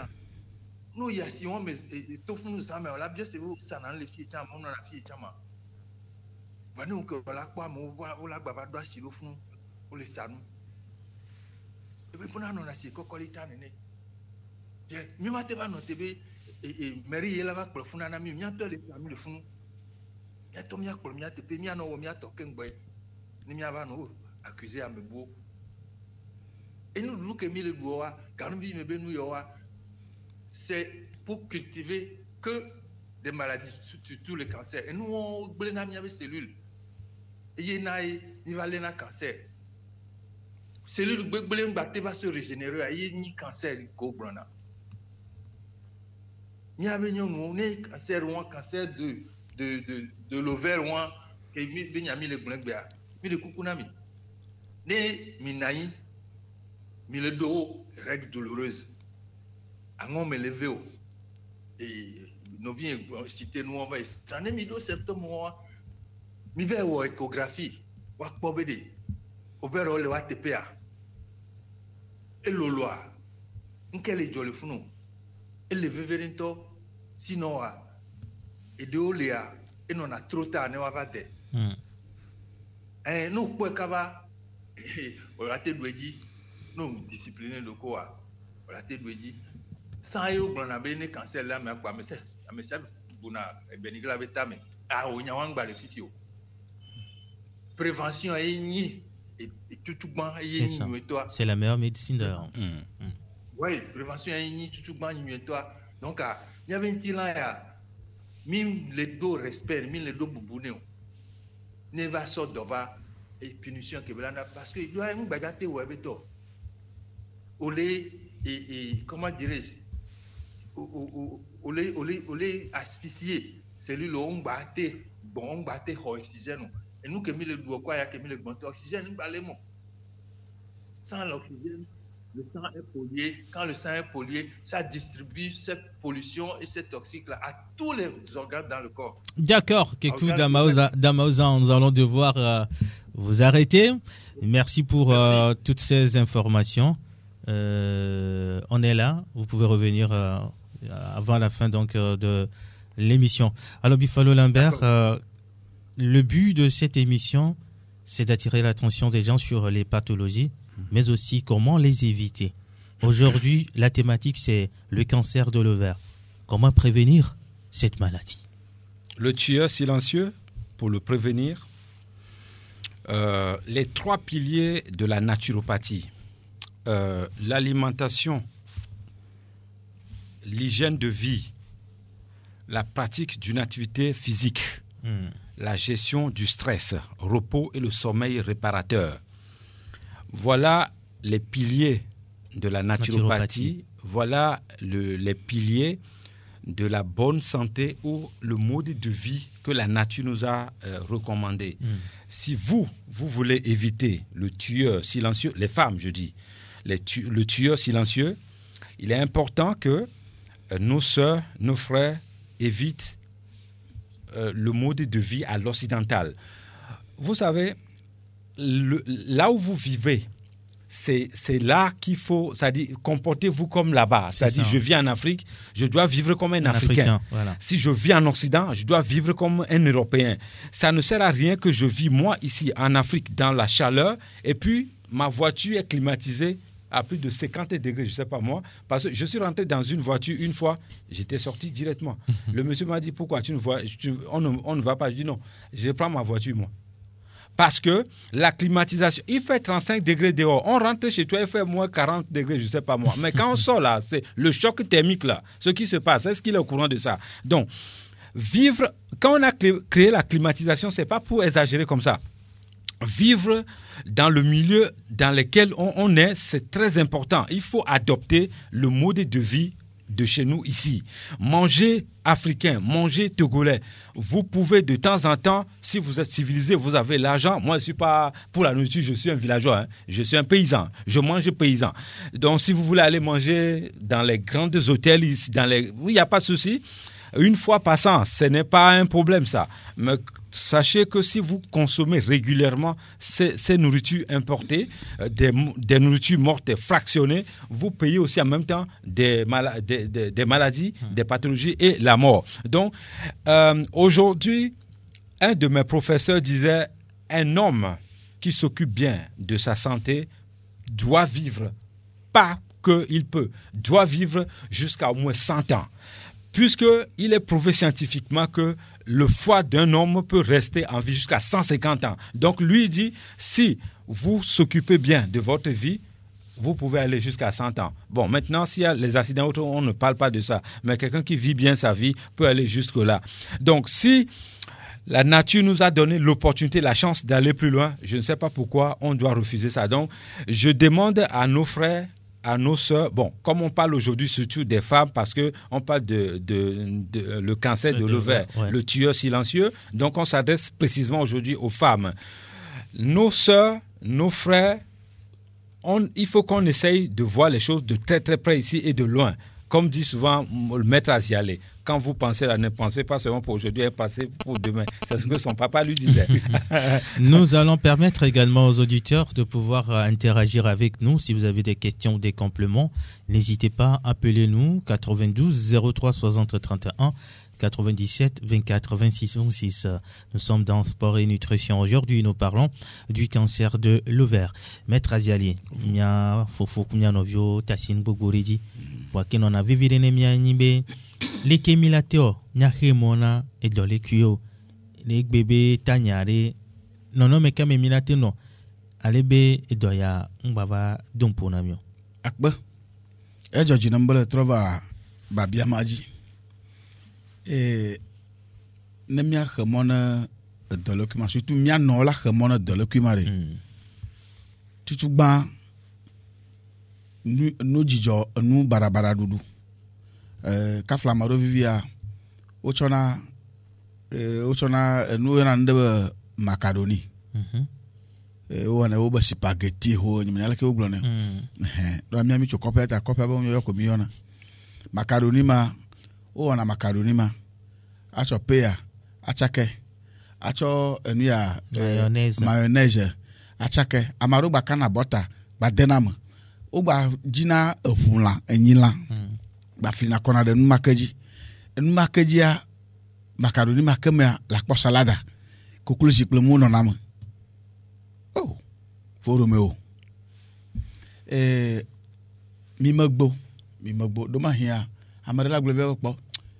nous, yassiro, mais tout nous sommes, on a bien, c'est vous, ça n'a les filles, on a la fille, chama. Nous, que la quoi, on la bavard doit s'y l'offre, on les salons. Et puis, on a si cocolita, néné. Bien, mieux maté va noter, et Mary, elle va pour le fond, on a mis, bien, les familles, le fond. Il y a tout mis à col, mia, te paye, mia, no, mia, token, boy. Ni mia va nous accuser à me beau. Et nous, nous, que mille bois, quand nous vivons, c'est pour cultiver que des maladies, surtout le cancer. Et nous, on a des cellules. Et il y a un cancer. Cellules va se régénérer. Il y a un cancer. Il y a un cancer ou un cancer de l'ovaire ou un qui est mis le coucunami. Ne minaï. Mais le dos, règle douloureuse. On me levé. Et nous viens citer nous, on va s'en est mis deux symptômes. Mais vers l'échographie, on va pas béder. On va le TPA. Et le loi. On quel est le fou. Et le vévérinto. Sinon, et de oléa. Et non a trop tard, ne va pas de. Et nous, quoi qu'à va. On va te le dire. Nous discipliner le corps. On a été dit, sans y avoir un cancer là, mais quoi, mais c'est bon, bénigla avec ta main. Ah, on y a un bal de fitio. Prévention est ni et tout ban et toi. C'est la meilleure médecine d'ailleurs. Oui, prévention est ni tout ban et toi. Donc, il y avait un petit là, même les dos respect, même les dos boubouné. Ne va sortir devant et punition que là parce que il doit un bagate ou avec toi. Et comment dirais-je, on les asphyxier, celui là on battait oxygène. Et nous qui mis le doigt quoi, il y a qui mis le bon oxygène, nous balemos. Sans l'oxygène, le sang est pollué. Quand le sang est pollué, ça distribue cette pollution et ces toxiques là à tous les organes dans le corps. D'accord, Kekou Damaoza, nous allons devoir vous arrêter. Merci pour toutes ces informations. On est là, vous pouvez revenir avant la fin donc de l'émission. Alors Bifalo Lambert, le but de cette émission, c'est d'attirer l'attention des gens sur les pathologies, mais aussi comment les éviter. Aujourd'hui, la thématique c'est le cancer de l'ovaire. Comment prévenir cette maladie? Le tueur silencieux, pour le prévenir, les 3 piliers de la naturopathie. L'alimentation, l'hygiène de vie, la pratique d'une activité physique, la gestion du stress, repos et le sommeil réparateur. Voilà les piliers de la naturopathie. Voilà les piliers de la bonne santé ou le mode de vie que la nature nous a recommandé. Si vous voulez éviter le tueur silencieux, les femmes, je dis, le tueur silencieux, il est important que nos sœurs, nos frères évitent le mode de vie à l'occidental. Vous savez, là où vous vivez, c'est là qu'il faut, c'est-à-dire, comportez-vous comme là-bas. C'est-à-dire, je vis en Afrique, je dois vivre comme un Africain. Voilà. Si je vis en Occident, je dois vivre comme un Européen. Ça ne sert à rien que je vis, moi, ici, en Afrique, dans la chaleur, et puis ma voiture est climatisée à plus de 50 degrés, je ne sais pas moi, parce que je suis rentré dans une voiture une fois, j'étais sorti directement. Le monsieur m'a dit, pourquoi on ne va pas? Je dis non, je prends ma voiture, moi. Parce que la climatisation, il fait 35 degrés dehors. On rentre chez toi, il fait moins 40 degrés, je ne sais pas moi. Mais quand on sort là, c'est le choc thermique là. Ce qui se passe, est-ce qu'il est au courant de ça? Donc, vivre, quand on a créé la climatisation, ce n'est pas pour exagérer comme ça. Vivre dans le milieu dans lequel on est, c'est très important. Il faut adopter le mode de vie de chez nous ici. Manger africain, manger togolais. Vous pouvez de temps en temps, si vous êtes civilisé, vous avez l'argent. Moi, je ne suis pas pour la nourriture, je suis un villageois. Je suis un paysan. Je mange paysan. Donc, si vous voulez aller manger dans les grands hôtels, ici, oui, il n'y a pas de souci. Une fois par an, ce n'est pas un problème, ça. Mais sachez que si vous consommez régulièrement ces nourritures importées, des nourritures mortes fractionnées, vous payez aussi en même temps des maladies, des pathologies et la mort. Donc, aujourd'hui, un de mes professeurs disait, un homme qui s'occupe bien de sa santé doit vivre, pas qu'il peut, doit vivre jusqu'à au moins 100 ans. Puisqu'il est prouvé scientifiquement que le foie d'un homme peut rester en vie jusqu'à 150 ans. Donc, lui dit, si vous s'occupez bien de votre vie, vous pouvez aller jusqu'à 100 ans. Bon, maintenant, s'il y a les accidents, on ne parle pas de ça. Mais quelqu'un qui vit bien sa vie peut aller jusque-là. Donc, si la nature nous a donné l'opportunité, la chance d'aller plus loin, je ne sais pas pourquoi on doit refuser ça. Donc, je demande à nos frères, à nos sœurs, bon, comme on parle aujourd'hui surtout des femmes, parce qu'on parle de le cancer de l'ovaire, le tueur silencieux, donc on s'adresse précisément aujourd'hui aux femmes. Nos sœurs, nos frères, il faut qu'on essaye de voir les choses de très très près ici et de loin. Comme dit souvent le maître Azialé, quand vous pensez là, ne pensez pas seulement pour aujourd'hui, et passez pour demain. C'est ce que son papa lui disait. Nous allons permettre également aux auditeurs de pouvoir interagir avec nous. Si vous avez des questions ou des compléments, n'hésitez pas, appelez-nous 92 03 60 31 97 24 26 6. Nous sommes dans Sport et Nutrition. Aujourd'hui, nous parlons du cancer de l'ovaire. Maître Aziali, fofo kumya novio tasin bogoridi. Wake nona vivirene mia nibe leke milateo nyahe mona edole kuyo le bebe tanyare nono mekame milate no alebe edoya mbaba dompo na mio akba ejoji nambole trova babia maji ne mia khemona edole kuma surtout mia no la khemona edole kuma re tutugba nu jijo nu barabara dudu kafla maro vivia ochona nu na ndebe macaroni wana oba spaghetti ho nyimala ke oglone do mi ami chokope ta kope ba yo ko mi yona macaroni ma wana macaroni ma acho peya achake acho enu ya mayonnaise achake amaru gba kana butter gba denam ogba jina ehunla enyila gba flina kona de numakeji ya macaroni makemia la po salada kokulusi plemu no nam oh for Romeo mi magbo do ma hia amare la glebe po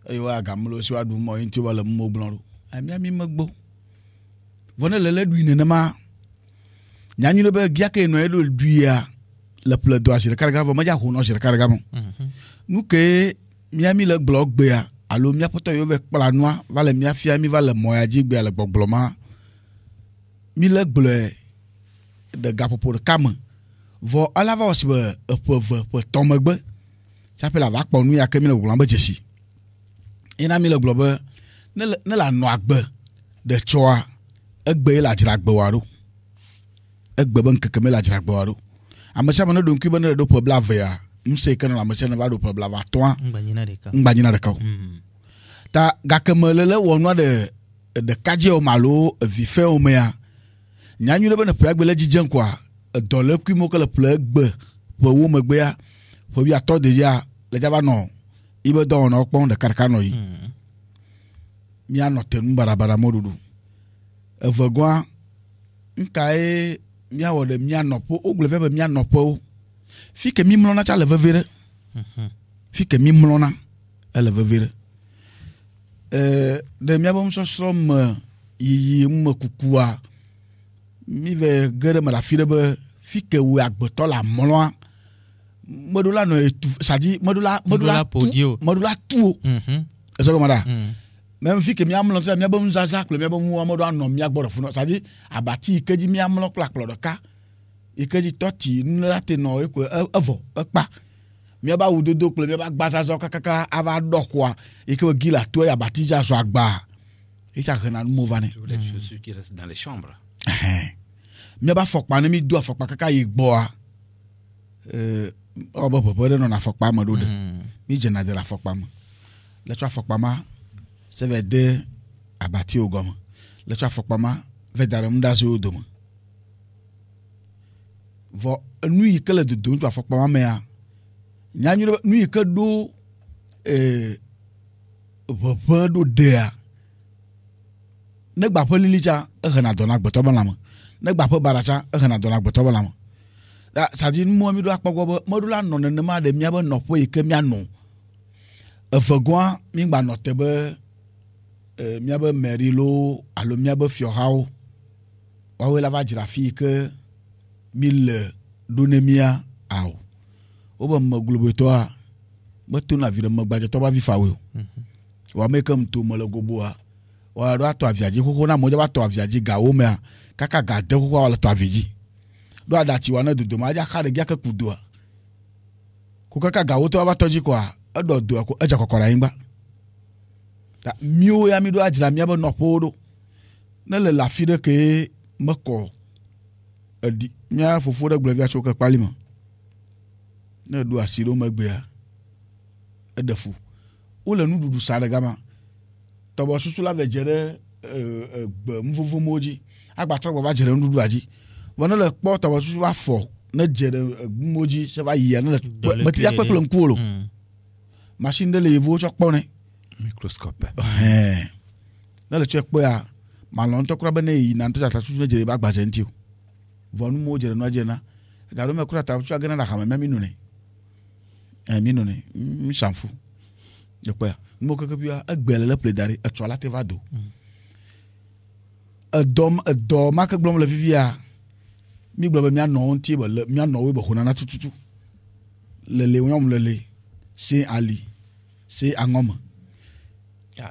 ayo agamulo si wadu mo enti wala mo blonro mi magbo vona lele duine na ma nyanyu le be giake no elo duia le ple do asire karga vo ma ja hu no asire karga mo nu ke miami le blog gbe ya alo mia poto yo ve kpla noa va le mia fia mi va le moya ji gbe le gbogboma mi le gble de gapopo de kam vo ala va osibe pe tomegbe chape la va kpo nu ya ke mi le gblamba jesi ina mi le gblɔ be ne la nɔ agbe de tsɔa egbe la dzra agbe wa ɖo egbe be nkeke me la dzra agbe wa ɖo ame sia ame ne ɖo ŋkui be ne le ɖo ƒe blavea ŋusẽ ke nɔ ame sia ne va ɖo ƒe blavatɔa ŋgbanyina ɖeka o ta gake mele le wɔ nua de kadze ma alo evi fɛ o mea nyanyui ɖe be ne ƒe agbe le dzidzem koa edɔ le kui mo ke le ƒle egbe ƒe wo megbea ƒe bi atɔ de ya le dzava nɔ ibe dɔwɔnɔ kpɔm ɖeka nɔ yi mianɔ te nu barabara mɔɖuɖu evegɔa nkae miawɔ ɖe mianɔƒe wogblɔ fɛ be mianɔƒewo fi ke mi mlɔna tsa le veve ɖe fi ke mi mlɔna ele veve ɖe ɖe miabe nusɔsrɔ̃ me yiyi me kukua mi ve ge ɖe me le afi ɖe be fi ke wo agbetɔ la mlɔa meɖo la nɔ etu sadi meɖo la tuo eso ko mara même fi ke miamlɔ tɔ miabe nuzaza kple miabe nuwo meɖo anɔ mia gbɔ ɖe funɔ sadi abati yi ke dzi miamlɔ kple akplɔ ɖeka yi ke dzi tɔti nula te nɔ eko evɔ ekpa miabe awudodo kple miabe agbazazɔ kakaka ava ɖɔ xɔa yi ke gi la to abati dzi azɔ agba yi tsa hena numo va nɛ miabe afɔkpa ne mi do afɔkpa kaka yi gbɔa ɔbɛ ƒeƒe ɖe nɔna afɔkpa me ɖo ɖe mi dzena de le afɔkpa me le tsɔ afɔkpa ma se va de abatiwo gɔme le tsɔ afɔkpa ma va da ɖe nuɖazewo dome vɔ nu yi ke le dodom tso afɔkpa ma mea nyanyui ɖe nu yi ke ɖo ʋeʋẽ ɖo dea ne gbaƒe lili tsa ehena dɔ na agbetɔ be lãme ne gbaƒe bara tsa ehena dɔ na agbetɔ be lãme sadi numɔ mi ɖo akpɔ gbɔ be meɖo la nɔ nenema ɖe miabe nɔƒe yi ke mianɔ evegɔa mi gba nɔ te be miabe mɛri lo alo miabe fiɔhawo woawoe la va dzra fi yi ke mi le ɖo ne mia awo wobe meglobetɔa meto na vi ɖe megbadzetɔ ba vi fawoe o wɔame ke to me le goboa wɔaɖo atɔ avia dzi xoxo na amewo dze va tɔ avia dzi gawo mea kaka gade xoxo le tɔ avi dzi ɖo aɖatsi wa ne dodo ma adza xa ɖe gia ke ku doa ko kaka gawo tɔ va tɔ dzi koa eɖɔ doa ko edze kɔkɔ ɖe anyigba ta miwo ya mi ɖo adzra miabe nɔƒewo ɖo ne le afi ɖe ke mekɔ edi mia fofo ɖe gblɔ via tso ke kpali me ne ɖo asi ɖo megbea eɖe fu wole nuɖuɖu sa ɖe gama tɔbɔ susu la ve dze ɖe gbe nuvovomo dzi agbatrɔ gbɔ va dze ɖe nuɖuɖua dzi vɔ ne le kpɔ tɔbɔ susu va fɔ ne dze ɖe gbumo dzi se va yia ne le meti ya kpekple ŋkuwo lo machine ɖe le yevuwo tsɔ kpɔ ne microscope ne le tsɔ kpɔ ya malɔ ŋutɔ kura be ne yina ŋutɔ tata susu ne dze ɖe ba gbadze ŋuti o vɔ numo dze ɖe nua dze na gaɖo me kura ta susu agena ɖe axame mia mi nu ne mi nu ne mi sanfu de kpɔ ya numo keke bia egbe le ple da ɖi etsɔ la te va do edɔ ma ke gblɔm le vivia mi gblɔ be mianɔ ŋuti be le mianɔ wo be xɔnana tututu lele nyɔnu lele c'est ali c'est aŋɔme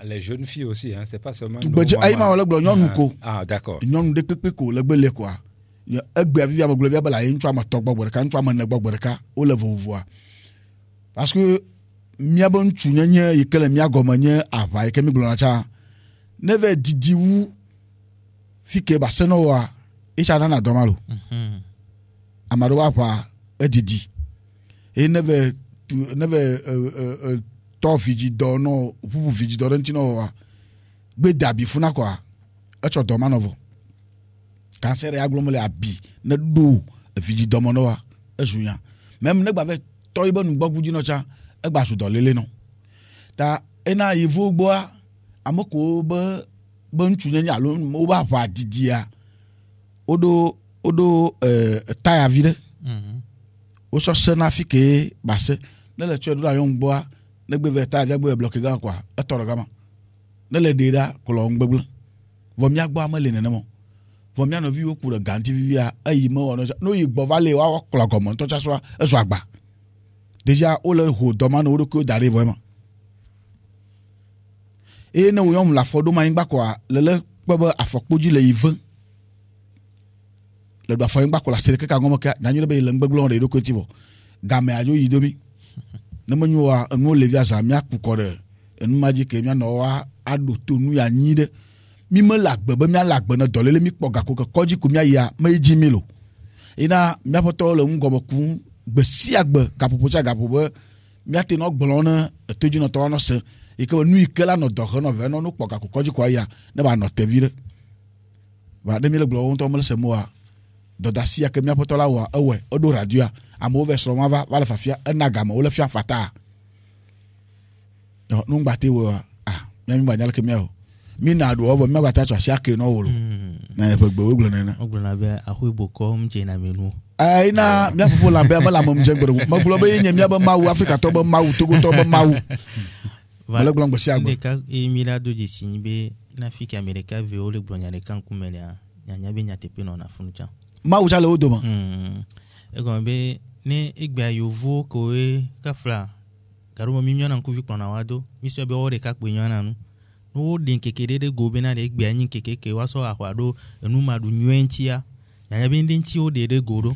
les jeunes filles aussi hein c'est pas seulement tugbedze ayi ma wole gblɔ nyɔnu ko d'accord nyɔnu de kpekpe ko le gbe le koa egbe vivia me gblɔ via be la ye ŋutsu ame tɔ gbɔ ɖeka ŋutsu ame ne gbɔ ɖeka wo le vovovoa parce que miabe ŋutsu nyenye yi ke le mia gɔme nye aʋa yi ke mi gblɔna tsa ne ve didi wu fi ke ba se nɔwoa etsa nana dɔ ma lo ame aɖewo aʋa edidi eye ne ve tɔ vidzidɔ nɔ ʋuʋu vidzidɔ ɖe ŋuti nɔwoa gbe da abi funa koa etsɔ dɔ ma nɔ vɔ kanse ɖe agblɔm le abi ne ɖo vidzidɔ me nɔwoa ezu nya même ne gba ve tɔ yi be nugbɔgbu dzi nɔ tsa egba su dɔ lele nɔ ta ena yevuwo gbɔa ame ko be ŋutsu nyenye alo wo be aʋa didia woɖo taya vi ɖe wotsɔ sena fi ke ba se ne le tsɔe ɖo ayɔ ŋgbɔa ne gbe ve taya via gbe bloke gã koa etɔ ɖe gama ne le ɖe ɖa kplɔ ŋgbegble vɔ mia gbɔ ame le nenema vɔ mia nɔviwo ku ɖe ganti vivia eyi me wɔ no yi gbɔ va le woawɔ kplɔ gɔme ŋutɔ tsa sɔa ezɔ agba déjà wole ho dɔma ne wo ɖokuiwo da ɖe vɔ ema eye ne wo nyɔnu le afɔ ɖom anyigba koa lele kpe be afɔkpodzi le yi ve le ɖo afɔ anyigba ko le asi ɖeke ka ŋɔme ke nyanyi ɖe be le ŋgbegblẽ ɖe ɖokui ti vɔ game adzo yi domi ne menyo wa enuwo le via zã mia ku kɔ ɖe enu ma dzi ke mia nɔ wa aɖo to nu ya nyi ɖe mi me le agbe be mia le agbe ne dɔléle mi kpɔ gako ke kɔdzi ko mia yia me yi dzi mi lo yina miaƒe tɔwo le ŋgɔme kum gbe sia gbe gaƒoƒo tsia gaƒo be miate nɔ gblɔ ne etodzinɔtɔwo nɔ se yi ke nu yi ke la nɔ dɔ he nɔ vɛ nɔ nu kpɔ gako kɔdzi ko aya ne ba nɔ tevi ɖe ba ɖe mi le gblɔ ŋutɔ me le se moa dɔdasi ya ke miaƒe tɔ la wɔa ewɔe eɖo radioa amewo vɛ srɔ̃ ma va le fafia ena game wole fia fata nugbate wɔa mia mi gba nya le ke mia o mi na ɖo wɔvɔ mia gba ta tsɔ asi ake nɔ wo lo na eƒe gbe wo gblɔ nene. O gblɔna be ahoe bokɔ mdze na menu. Ina mia fofo la be la mom dze gbe me gblɔ be nye mia be mawu Afrikatɔ be mawu Togotɔ be mawu. Vale gblɔ gbe sia gbe. Ndeka mi la do dzi si be na fi ke Amerika ve wo le gblɔ nya ɖeka ŋkume lia nya be nya teƒe nɔ na funu tsa. Mawu tsa le wo dome. Egɔme be ne egbea yovo koe kafla garo mi miona nkuvi kplɔna wa do mi sɔ be wo ɖeka kpe nyɔna nu. No den keke de go bena de gbe anyi keke ke waso ahwa do enu madu nyuentia nya be ndenti o de go do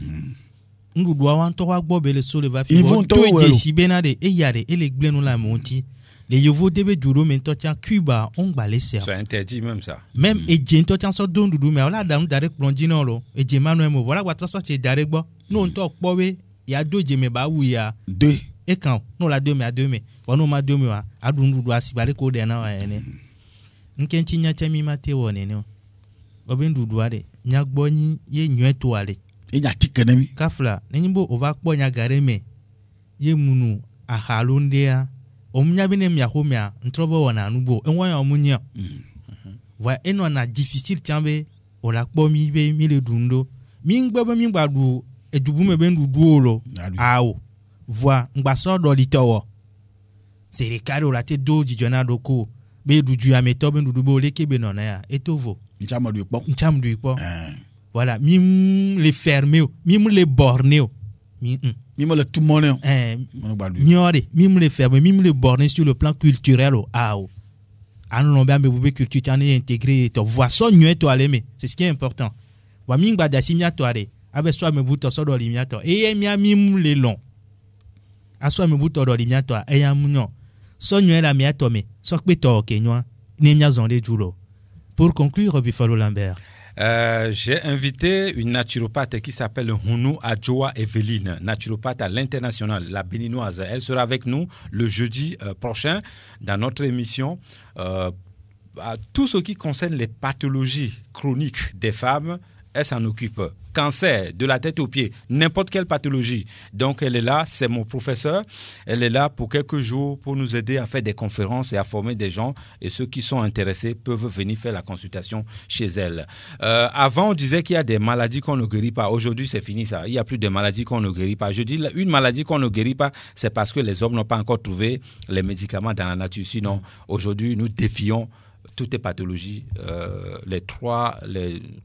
ndudu wa wan to wa gbo be le so le va fi to je si bena de e yare e le gbe nu la monti le yovo de be juro men to tia Cuba on gba le se c'est interdit même ça même e je to tia so do ndudu me ola dam dare plonji no lo e je manuel mo voilà gba to so che dare gbo no nto po we ya do je me ba wu ya de e kan no la de me a de me wono ma de me wa adu ndudu asibare ko de na wa ene nkenti nya temi mate wone ne oben dudu ade nya gbo ye nyeto ale e nya tikene mi kafla nenyibo ova kpo nya gareme ye munu ahalundea omnya bene mya homia ntrobo wona anubo enwa ya omunya wa eno na difficile tiambe ola kpo mi be mi le dundo mi ngbo be mi gbadu edubu me be ndudu olo awo voi ngbaso do litowo serikali ola te do jijona doko be duju ya meto be ndudu bo le kebe nona ya etovo nchamadu ikpo voilà mim les fermer mim les borner mim le tout monnaie miore mim les fermer mim les borner sur le plan culturel ao anon be ambe culture tane intégré to voix so nyu to aleme c'est ce qui est important wa mim gba da simia to are abe so me buto so do limia to e mia mim le long aso me buto do limia to e ya munyo so nyu la mia to me so pe to kenwa ne mia zonde julo. Pour conclure, Buffalo Lambert. J'ai invité une naturopathe qui s'appelle Hunu Adjoa Evelyne, naturopathe à l'international, la béninoise. Elle sera avec nous le jeudi prochain dans notre émission. Tout ce qui concerne les pathologies chroniques des femmes, elle s'en occupe. Cancer, de la tête aux pieds, n'importe quelle pathologie. Donc elle est là, c'est mon professeur. Elle est là pour quelques jours pour nous aider à faire des conférences et à former des gens. Et ceux qui sont intéressés peuvent venir faire la consultation chez elle. Avant, on disait qu'il y a des maladies qu'on ne guérit pas. Aujourd'hui, c'est fini ça. Il n'y a plus de maladies qu'on ne guérit pas. Je dis, une maladie qu'on ne guérit pas, c'est parce que les hommes n'ont pas encore trouvé les médicaments dans la nature. Sinon, aujourd'hui, nous défions toutes les pathologies, les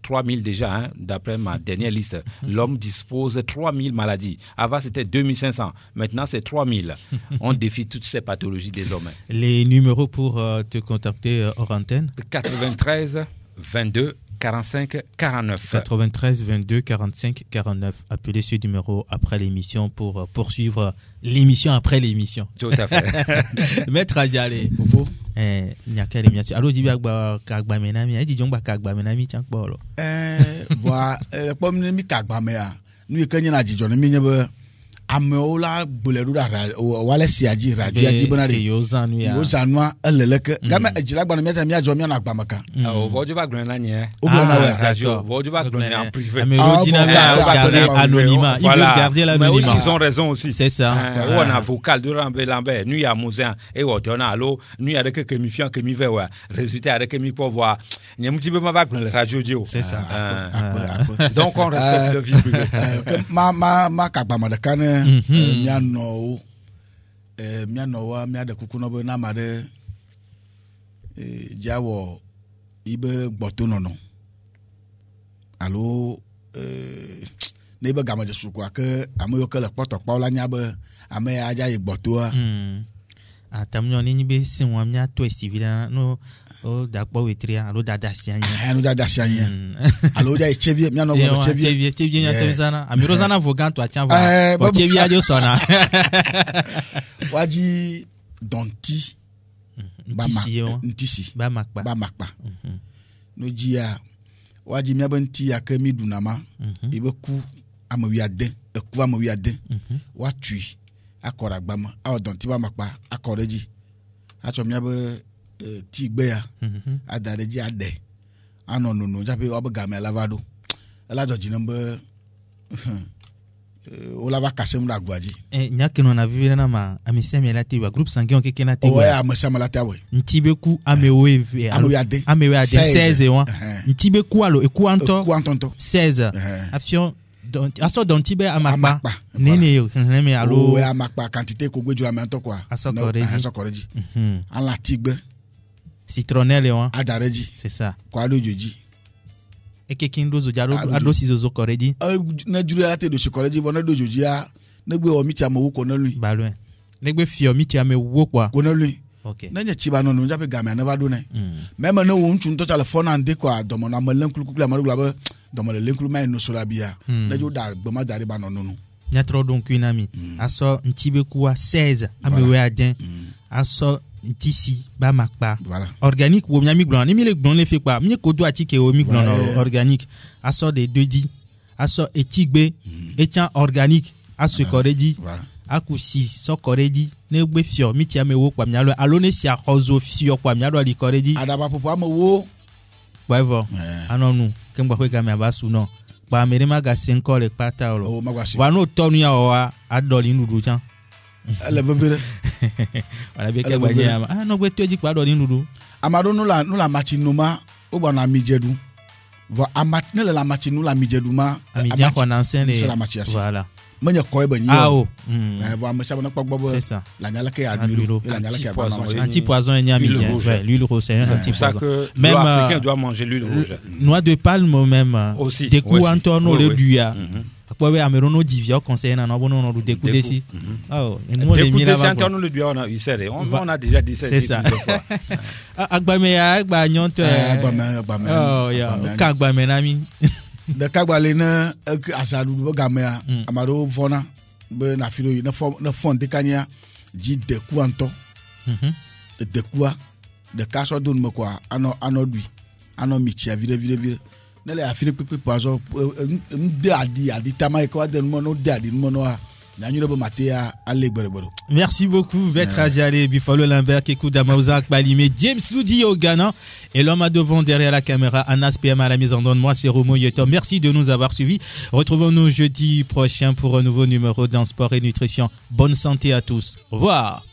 3000 déjà, hein, d'après ma dernière liste. L'homme dispose de 3000 maladies. Avant, c'était 2500. Maintenant, c'est 3000. On défie toutes ces pathologies des hommes. Les numéros pour te contacter hors antenne? 93 22 45 49. 93 22 45 49. Appelez ce numéro après l'émission pour poursuivre l'émission après l'émission. Tout à fait. Maître Adiale. Vous nyaka le miati alo dibi agba kagba menami edi jongba kagba menami chankpo lo voa pom ni mi kagba me a nu ke nyina jijo ni mi nye be amewo la gbole ru wale siaji radio aji bana de yo zanu eleleke game ejila gba no mi ajo mi na agba maka o vojo ba gbon na nye o gbon na radio vojo ba gbon en privé mais Rodina va garder anonymat, il veut garder l'anonymat. Mais ils ont raison aussi, c'est ça. On a vocal de Lambert nu ya mozin e wo tona alo nu ya de que mi fian que mi ve wa résultat de que mi pour voir nyem ti be ma va gbon le radio dio, c'est ça. Donc on respecte le vie privée. ma kagba ma de kan miano wa mi ade kuku no be na ma de jawo ibe gboto nono alo ne be gama jesu kwa ke amoyo ke le poto pa la nya be ame aja ye gboto a atamnyo ni be sinwa mi ato esivila no o da po wetria alo dada sianya no dada sianya alo ja chevie mi no go chevie nya tezana amiro zana voganto achanva o chevie ajo sona waji donti ntisi ba makpa no jia waji mi abenti akemi dunama ibeku amawiade eku amawiade wa tui akora gbama aw don ti ba makpa akoreji acho mi abe ti gbe ya adareji ade anonunu jabe obaga me lavado alajo jinambe ola va kasem la gwaji nyakeno na vivre na ma amisemi la tiwa groupe sanguin okeke na tiwa ouais amisemi la tiwa ntibeku amewe 16 wa ntibeku alo eku anto 16 afion aso don tibe amakpa nene yo neme alo ouais amakpa quantité ko gbeju amanto kwa asokoreji ala tigbe citronnelle wa adareji c'est ça kwa lojoji eke kindozo jaro ado sizozo koreji na jure ate do koreji bona dojoji ya negbe o miti amowo ko na lu balwe negbe fi o miti amewo kwa ko na lu okay na nya chiba no no jabe game na bado na meme na wo ntun to telephone ande kwa domo na malen kulukulu amadu gba domo le lenkulu mai no sora bia na jo dar gba ma dare ba no no nya tro don kuinami aso ntibeku wa 16 amewe aden aso ntisi ba makpa organique wo miami glon ni mi le glon le fi pa mi ko do atike o mi glon organique aso de deudi aso etigbe etian organique aso koreji akusi so koreji ne gbe fio mi ti amewo pa mi alo ne si akozo fio pa mi alo li koreji adaba popo amewo boevo anonu kengba kwe ga mi abasu no pa mere maga senko le pata olo wa no tonu ya wa adoli nudu chan ele bevere wala be ke gbaje ama no gbe toji pa adoli nudu amado no la machinuma o gba na mijedu va amatne la machinula mijedu ma amija kwa na nsene voilà menya ko e banyi awo va amesa na pogbo c'est ça la nyala ke aduro la nyala ke anti-poison et l'huile rouge c'est un anti-poison même africain doit manger l'huile rouge noix de palme même aussi des coups entorno le duya akwawe amerono divia conseiller na bono no découdesi oh et nous les mis là-bas entorno le duya on a déjà dit ça plusieurs fois agbame ya agba nyonto agbame oh ya ka agbame na mi de kagbale na asadu gamea amaro vona be na filo na fonde kanya ji de kuanto de kwa de kaso don me kwa ano dui ano michia vire nele afire pepe poazo de adi tama ko de mo no de adi mo no merci beaucoup Maître Aziale Buffalo Lambert Kekou Damauza Akbalime James Ludi au Ghana et l'homme à devant derrière la caméra Anas PM à la mise en onde. Moi c'est Romo Yeto. Merci de nous avoir suivis. Retrouvons-nous jeudi prochain pour un nouveau numéro dans Sport et Nutrition. Bonne santé à tous. Au revoir.